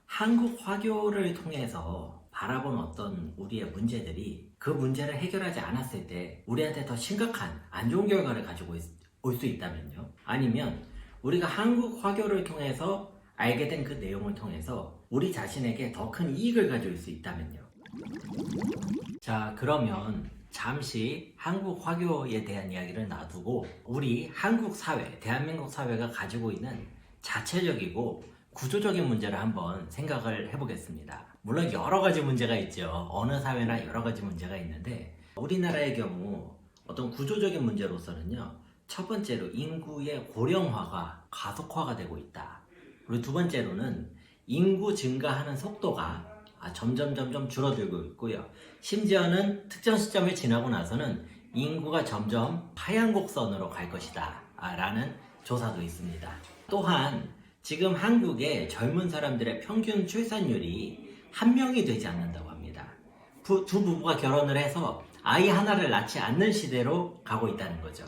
한국 화교를 통해서 바라본 어떤 우리의 문제들이 그 문제를 해결하지 않았을 때 우리한테 더 심각한 안 좋은 결과를 가지고 올 수 있다면요. 아니면 우리가 한국 화교를 통해서 알게 된 그 내용을 통해서 우리 자신에게 더 큰 이익을 가져올 수 있다면요. 자, 그러면 잠시 한국 화교에 대한 이야기를 놔두고 우리 한국 사회, 대한민국 사회가 가지고 있는 자체적이고 구조적인 문제를 한번 생각을 해보겠습니다. 물론 여러 가지 문제가 있죠. 어느 사회나 여러 가지 문제가 있는데 우리나라의 경우 어떤 구조적인 문제로서는요. 첫 번째로 인구의 고령화가 가속화가 되고 있다. 그리고 두 번째로는 인구 증가하는 속도가 점점 줄어들고 있고요. 심지어는 특정 시점을 지나고 나서는 인구가 점점 하향 곡선으로 갈 것이다 라는 조사도 있습니다. 또한 지금 한국의 젊은 사람들의 평균 출산율이 1명이 되지 않는다고 합니다. 두 부부가 결혼을 해서 아이 하나를 낳지 않는 시대로 가고 있다는 거죠.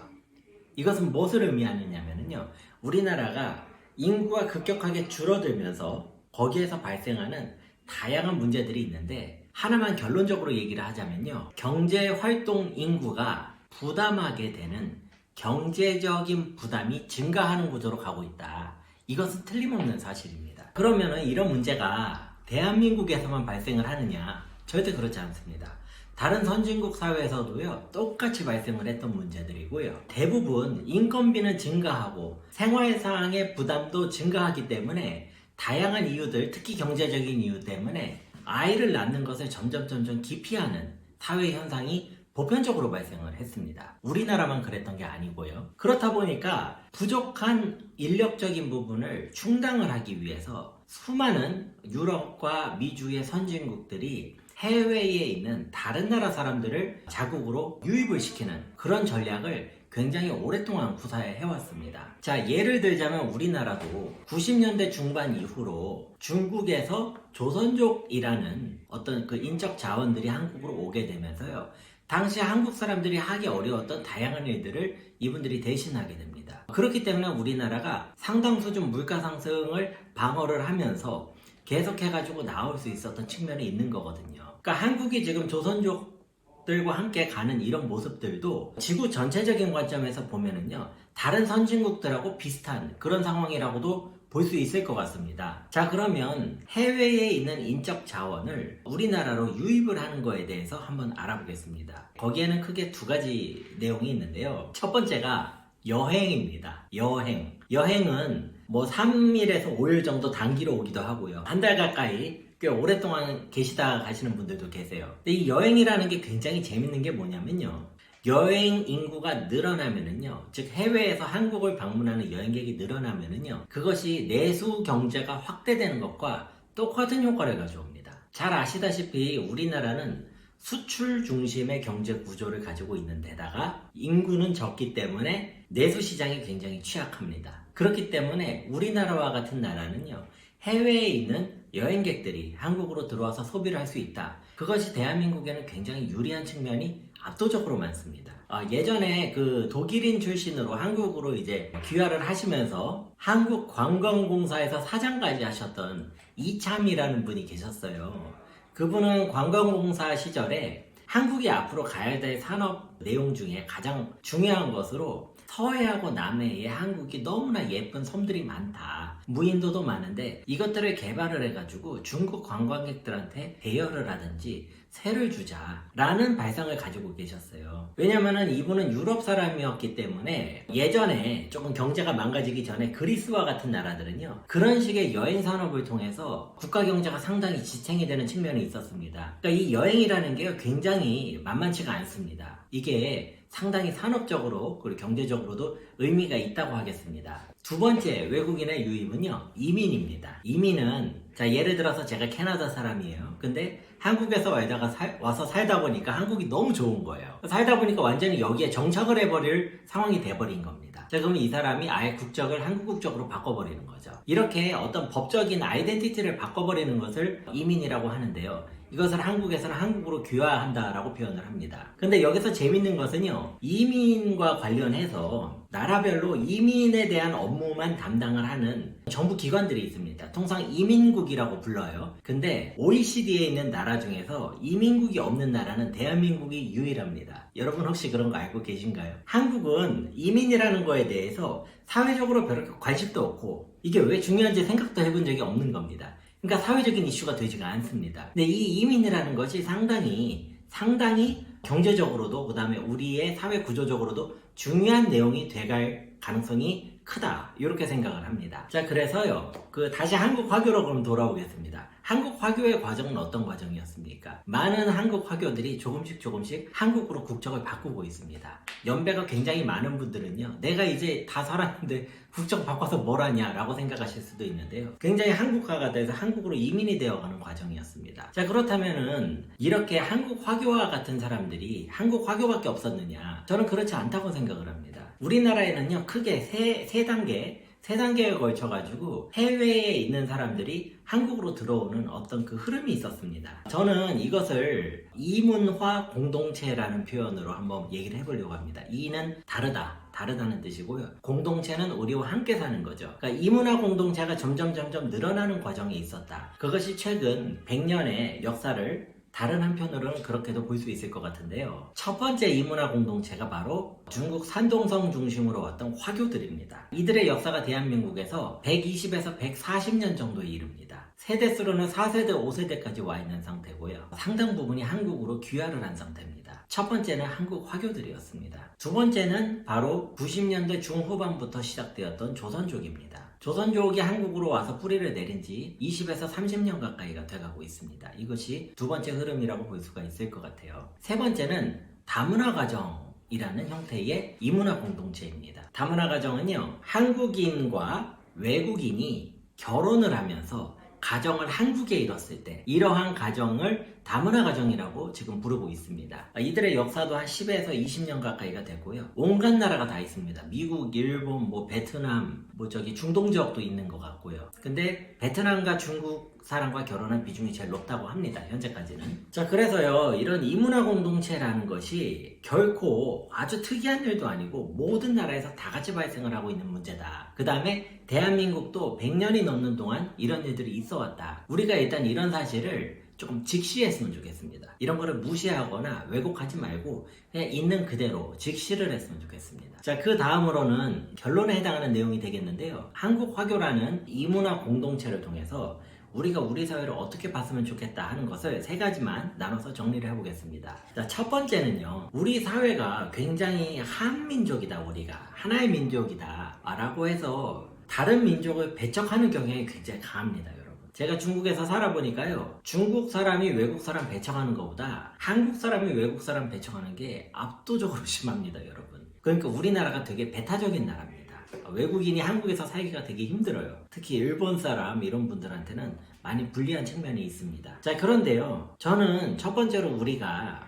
이것은 무엇을 의미하느냐면요. 우리나라가 인구가 급격하게 줄어들면서 거기에서 발생하는 다양한 문제들이 있는데 하나만 결론적으로 얘기를 하자면요. 경제활동 인구가 부담하게 되는 경제적인 부담이 증가하는 구조로 가고 있다. 이것은 틀림없는 사실입니다. 그러면 이런 문제가 대한민국에서만 발생을 하느냐? 절대 그렇지 않습니다. 다른 선진국 사회에서도요, 똑같이 발생을 했던 문제들이고요. 대부분 인건비는 증가하고 생활상의 부담도 증가하기 때문에 다양한 이유들, 특히 경제적인 이유 때문에 아이를 낳는 것을 점점 기피하는 사회 현상이 보편적으로 발생을 했습니다. 우리나라만 그랬던 게 아니고요. 그렇다 보니까 부족한 인력적인 부분을 충당을 하기 위해서 수많은 유럽과 미주의 선진국들이 해외에 있는 다른 나라 사람들을 자국으로 유입을 시키는 그런 전략을 굉장히 오랫동안 구사해 해왔습니다. 자, 예를 들자면 우리나라도 90년대 중반 이후로 중국에서 조선족이라는 어떤 그 인적 자원들이 한국으로 오게 되면서요. 당시 한국 사람들이 하기 어려웠던 다양한 일들을 이분들이 대신하게 됩니다. 그렇기 때문에 우리나라가 상당 수준 물가 상승을 방어를 하면서 계속해가지고 나올 수 있었던 측면이 있는 거거든요. 그러니까 한국이 지금 조선족들과 함께 가는 이런 모습들도 지구 전체적인 관점에서 보면은요, 다른 선진국들하고 비슷한 그런 상황이라고도 볼 수 있을 것 같습니다. 자, 그러면 해외에 있는 인적 자원을 우리나라로 유입을 하는 거에 대해서 한번 알아보겠습니다. 거기에는 크게 두 가지 내용이 있는데요. 첫 번째가 여행입니다. 여행은 뭐 3일에서 5일 정도 단기로 오기도 하고요. 한 달 가까이 꽤 오랫동안 계시다 가시는 분들도 계세요. 근데 이 여행이라는 게 굉장히 재밌는 게 뭐냐면요. 여행 인구가 늘어나면은요, 즉 해외에서 한국을 방문하는 여행객이 늘어나면은요, 그것이 내수 경제가 확대되는 것과 똑같은 효과를 가져옵니다. 잘 아시다시피 우리나라는 수출 중심의 경제 구조를 가지고 있는 데다가 인구는 적기 때문에 내수 시장이 굉장히 취약합니다. 그렇기 때문에 우리나라와 같은 나라는요, 해외에 있는 여행객들이 한국으로 들어와서 소비를 할 수 있다. 그것이 대한민국에는 굉장히 유리한 측면이 압도적으로 많습니다. 예전에 그 독일인 출신으로 한국으로 이제 귀화를 하시면서 한국관광공사에서 사장까지 하셨던 이참이라는 분이 계셨어요. 그분은 관광공사 시절에 한국이 앞으로 가야 될 산업 내용 중에 가장 중요한 것으로 서해하고 남해에 한국이 너무나 예쁜 섬들이 많다. 무인도도 많은데 이것들을 개발을 해가지고 중국 관광객들한테 대여를 하든지 세를 주자라는 발상을 가지고 계셨어요. 왜냐면은 이분은 유럽 사람이었기 때문에 예전에 조금 경제가 망가지기 전에 그리스와 같은 나라들은요, 그런 식의 여행 산업을 통해서 국가 경제가 상당히 지탱이 되는 측면이 있었습니다. 그러니까 이 여행이라는 게 굉장히 만만치가 않습니다. 이게 상당히 산업적으로 그리고 경제적으로도 의미가 있다고 하겠습니다. 두 번째 외국인의 유입은요, 이민입니다. 이민은 예를 들어서 제가 캐나다 사람이에요. 근데 한국에서 와서 살다 보니까 한국이 너무 좋은 거예요. 살다 보니까 완전히 여기에 정착을 해버릴 상황이 돼버린 겁니다. 자, 그러면 이 사람이 아예 국적을 한국 국적으로 바꿔버리는 거죠. 이렇게 어떤 법적인 아이덴티티를 바꿔버리는 것을 이민이라고 하는데요. 이것을 한국에서는 한국으로 귀화한다라고 표현을 합니다. 근데 여기서 재밌는 것은요, 이민과 관련해서 나라별로 이민에 대한 업무만 담당을 하는 정부 기관들이 있습니다. 통상 이민국이라고 불러요. 근데 OECD에 있는 나라 중에서 이민국이 없는 나라는 대한민국이 유일합니다. 여러분 혹시 그런 거 알고 계신가요? 한국은 이민이라는 거에 대해서 사회적으로 별로 관심도 없고 이게 왜 중요한지 생각도 해본 적이 없는 겁니다. 그러니까 사회적인 이슈가 되지가 않습니다. 근데 이 이민이라는 것이 상당히 경제적으로도 그 다음에 우리의 사회 구조적으로도 중요한 내용이 돼갈 가능성이 크다 이렇게 생각을 합니다. 자, 그래서요 다시 한국 화교로 그럼 돌아오겠습니다. 한국 화교의 과정은 어떤 과정이었습니까? 많은 한국 화교들이 조금씩 한국으로 국적을 바꾸고 있습니다. 연배가 굉장히 많은 분들은요, 내가 이제 다 살았는데 국적 바꿔서 뭘 하냐 라고 생각하실 수도 있는데요, 굉장히 한국화가 돼서 한국으로 이민이 되어가는 과정이었습니다. 자, 그렇다면은 이렇게 한국 화교와 같은 사람들이 한국 화교밖에 없었느냐? 저는 그렇지 않다고 생각을 합니다. 우리나라에는요 크게 세 단계에 걸쳐가지고 해외에 있는 사람들이 한국으로 들어오는 어떤 그 흐름이 있었습니다. 저는 이것을 이문화 공동체라는 표현으로 한번 얘기를 해보려고 합니다. 이는 다르다는 뜻이고요. 공동체는 우리와 함께 사는 거죠. 그러니까 이문화 공동체가 점점 늘어나는 과정이 있었다. 그것이 최근 100년의 역사를 다른 한편으로는 그렇게도 볼 수 있을 것 같은데요. 첫 번째 이문화 공동체가 바로 중국 산동성 중심으로 왔던 화교들입니다. 이들의 역사가 대한민국에서 120에서 140년 정도에 이릅니다. 세대수로는 4세대, 5세대까지 와 있는 상태고요. 상당 부분이 한국으로 귀화를 한 상태입니다. 첫 번째는 한국 화교들이었습니다. 두 번째는 바로 90년대 중후반부터 시작되었던 조선족입니다. 조선족이 한국으로 와서 뿌리를 내린 지 20에서 30년 가까이가 돼가고 있습니다. 이것이 두 번째 흐름이라고 볼 수가 있을 것 같아요. 세 번째는 다문화 가정이라는 형태의 이문화 공동체입니다. 다문화 가정은요, 한국인과 외국인이 결혼을 하면서 가정을 한국에 이뤘을 때 이러한 가정을 다문화 가정이라고 지금 부르고 있습니다. 이들의 역사도 한 10에서 20년 가까이가 됐고요. 온갖 나라가 다 있습니다. 미국, 일본, 베트남, 중동 지역도 있는 것 같고요. 근데 베트남과 중국 사람과 결혼한 비중이 제일 높다고 합니다. 현재까지는. 자, 그래서요, 이런 이문화 공동체라는 것이 결코 아주 특이한 일도 아니고 모든 나라에서 다 같이 발생을 하고 있는 문제다. 그 다음에 대한민국도 100년이 넘는 동안 이런 일들이 있어 왔다. 우리가 일단 이런 사실을 조금 직시했으면 좋겠습니다. 이런 거를 무시하거나 왜곡하지 말고 그냥 있는 그대로 직시를 했으면 좋겠습니다. 자, 그 다음으로는 결론에 해당하는 내용이 되겠는데요. 한국 화교라는 이문화 공동체를 통해서 우리가 우리 사회를 어떻게 봤으면 좋겠다 하는 것을 세 가지만 나눠서 정리를 해보겠습니다. 자, 첫 번째는요, 우리 사회가 굉장히 한민족이다, 우리가 하나의 민족이다 라고 해서 다른 민족을 배척하는 경향이 굉장히 강합니다. 제가 중국에서 살아보니까요, 중국 사람이 외국 사람 배척하는 것보다 한국 사람이 외국 사람 배척하는 게 압도적으로 심합니다, 여러분. 그러니까 우리나라가 되게 배타적인 나라입니다. 외국인이 한국에서 살기가 되게 힘들어요. 특히 일본 사람 이런 분들한테는 많이 불리한 측면이 있습니다. 자, 그런데요, 저는 첫 번째로 우리가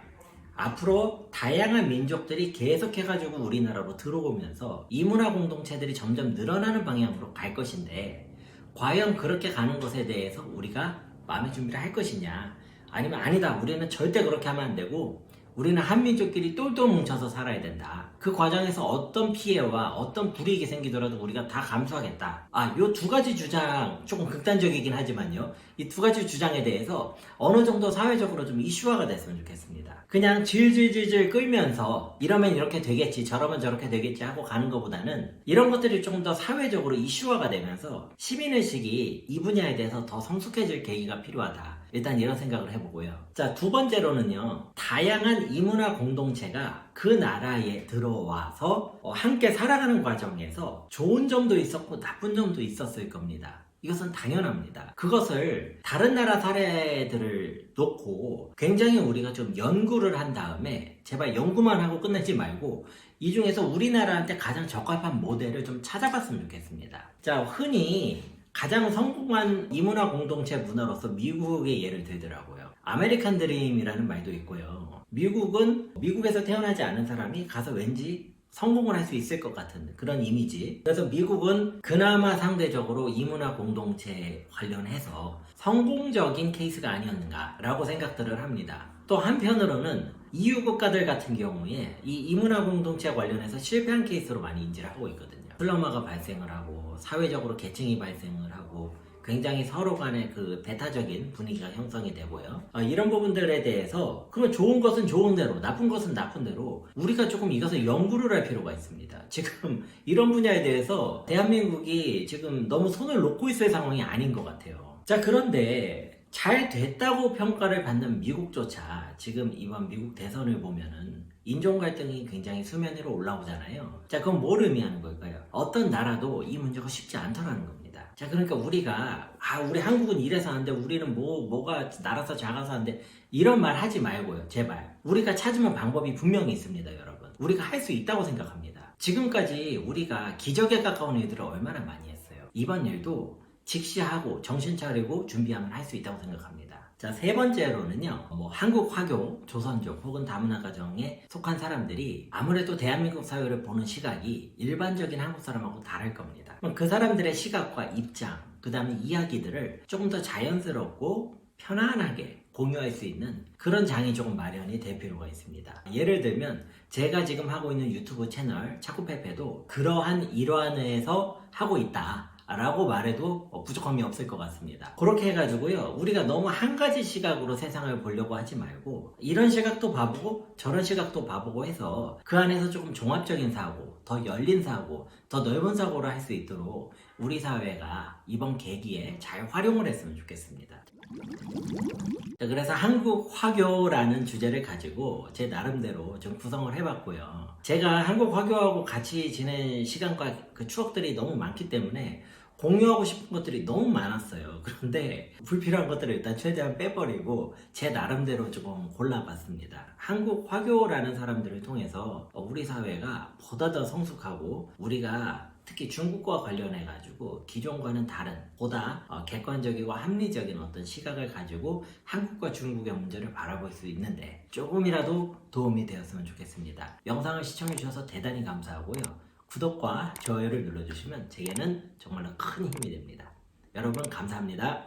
앞으로 다양한 민족들이 계속해가지고 우리나라로 들어오면서 이문화 공동체들이 점점 늘어나는 방향으로 갈 것인데, 과연 그렇게 가는 것에 대해서 우리가 마음의 준비를 할 것이냐, 아니면 아니다, 우리는 절대 그렇게 하면 안 되고 우리는 한민족끼리 똘똘 뭉쳐서 살아야 된다. 그 과정에서 어떤 피해와 어떤 불이익이 생기더라도 우리가 다 감수하겠다. 요 두 가지 주장, 조금 극단적이긴 하지만요, 이 두 가지 주장에 대해서 어느 정도 사회적으로 좀 이슈화가 됐으면 좋겠습니다. 그냥 질질질질 끌면서 이러면 이렇게 되겠지, 저러면 저렇게 되겠지 하고 가는 것보다는 이런 것들이 조금 더 사회적으로 이슈화가 되면서 시민의식이 이 분야에 대해서 더 성숙해질 계기가 필요하다. 일단 이런 생각을 해보고요. 자, 두 번째로는요, 다양한 이문화 공동체가 그 나라에 들어와서 함께 살아가는 과정에서 좋은 점도 있었고 나쁜 점도 있었을 겁니다. 이것은 당연합니다. 그것을 다른 나라 사례들을 놓고 굉장히 우리가 좀 연구를 한 다음에, 제발 연구만 하고 끝내지 말고 이 중에서 우리나라한테 가장 적합한 모델을 좀 찾아봤으면 좋겠습니다. 자, 흔히 가장 성공한 이문화 공동체 문화로서 미국의 예를 들더라고요. 아메리칸 드림이라는 말도 있고요. 미국은 미국에서 태어나지 않은 사람이 가서 왠지 성공을 할 수 있을 것 같은 그런 이미지. 그래서 미국은 그나마 상대적으로 이문화 공동체 관련해서 성공적인 케이스가 아니었는가라고 생각들을 합니다. 또 한편으로는 EU 국가들 같은 경우에 이 이문화 공동체 관련해서 실패한 케이스로 많이 인지를 하고 있거든요. 슬럼화가 발생을 하고 사회적으로 계층이 발생을 하고 굉장히 서로 간의 그 배타적인 분위기가 형성이 되고요. 이런 부분들에 대해서 그러면 좋은 것은 좋은 대로, 나쁜 것은 나쁜 대로 우리가 조금 이것을 연구를 할 필요가 있습니다. 지금 이런 분야에 대해서 대한민국이 지금 너무 손을 놓고 있을 상황이 아닌 것 같아요. 자, 그런데 잘 됐다고 평가를 받는 미국조차 지금 이번 미국 대선을 보면은 인종 갈등이 굉장히 수면 위로 올라오잖아요. 자, 그건 뭘 의미하는 걸까요? 어떤 나라도 이 문제가 쉽지 않더라는 겁니다. 자, 그러니까 우리가 우리 한국은 이래서 하는데 우리는 뭐가 나라서 작아서 하는데 이런 말 하지 말고요. 제발. 우리가 찾으면 방법이 분명히 있습니다, 여러분. 우리가 할 수 있다고 생각합니다. 지금까지 우리가 기적에 가까운 일들을 얼마나 많이 했어요. 이번 일도 직시하고 정신 차리고 준비하면 할 수 있다고 생각합니다. 자, 세 번째로는요, 한국 화교, 조선족 혹은 다문화 가정에 속한 사람들이 아무래도 대한민국 사회를 보는 시각이 일반적인 한국 사람하고 다를 겁니다. 그 사람들의 시각과 입장, 그 다음에 이야기들을 조금 더 자연스럽고 편안하게 공유할 수 있는 그런 장이 조금 마련이 될 필요가 있습니다. 예를 들면 제가 지금 하고 있는 유튜브 채널 차쿠페페도 그러한 일환에서 하고 있다 라고 말해도 부족함이 없을 것 같습니다. 그렇게 해가지고요, 우리가 너무 한 가지 시각으로 세상을 보려고 하지 말고 이런 시각도 봐보고 저런 시각도 봐보고 해서 그 안에서 조금 종합적인 사고, 더 열린 사고, 더 넓은 사고를 할 수 있도록 우리 사회가 이번 계기에 잘 활용을 했으면 좋겠습니다. 자, 그래서 한국 화교라는 주제를 가지고 제 나름대로 좀 구성을 해봤고요. 제가 한국 화교하고 같이 지낸 시간과 그 추억들이 너무 많기 때문에 공유하고 싶은 것들이 너무 많았어요. 그런데 불필요한 것들을 일단 최대한 빼버리고 제 나름대로 조금 골라봤습니다. 한국 화교라는 사람들을 통해서 우리 사회가 보다 더 성숙하고 우리가 특히 중국과 관련해 가지고 기존과는 다른 보다 객관적이고 합리적인 어떤 시각을 가지고 한국과 중국의 문제를 바라볼 수 있는데 조금이라도 도움이 되었으면 좋겠습니다. 영상을 시청해 주셔서 대단히 감사하고요. 구독과 좋아요를 눌러주시면 제게는 정말로 큰 힘이 됩니다. 여러분 감사합니다.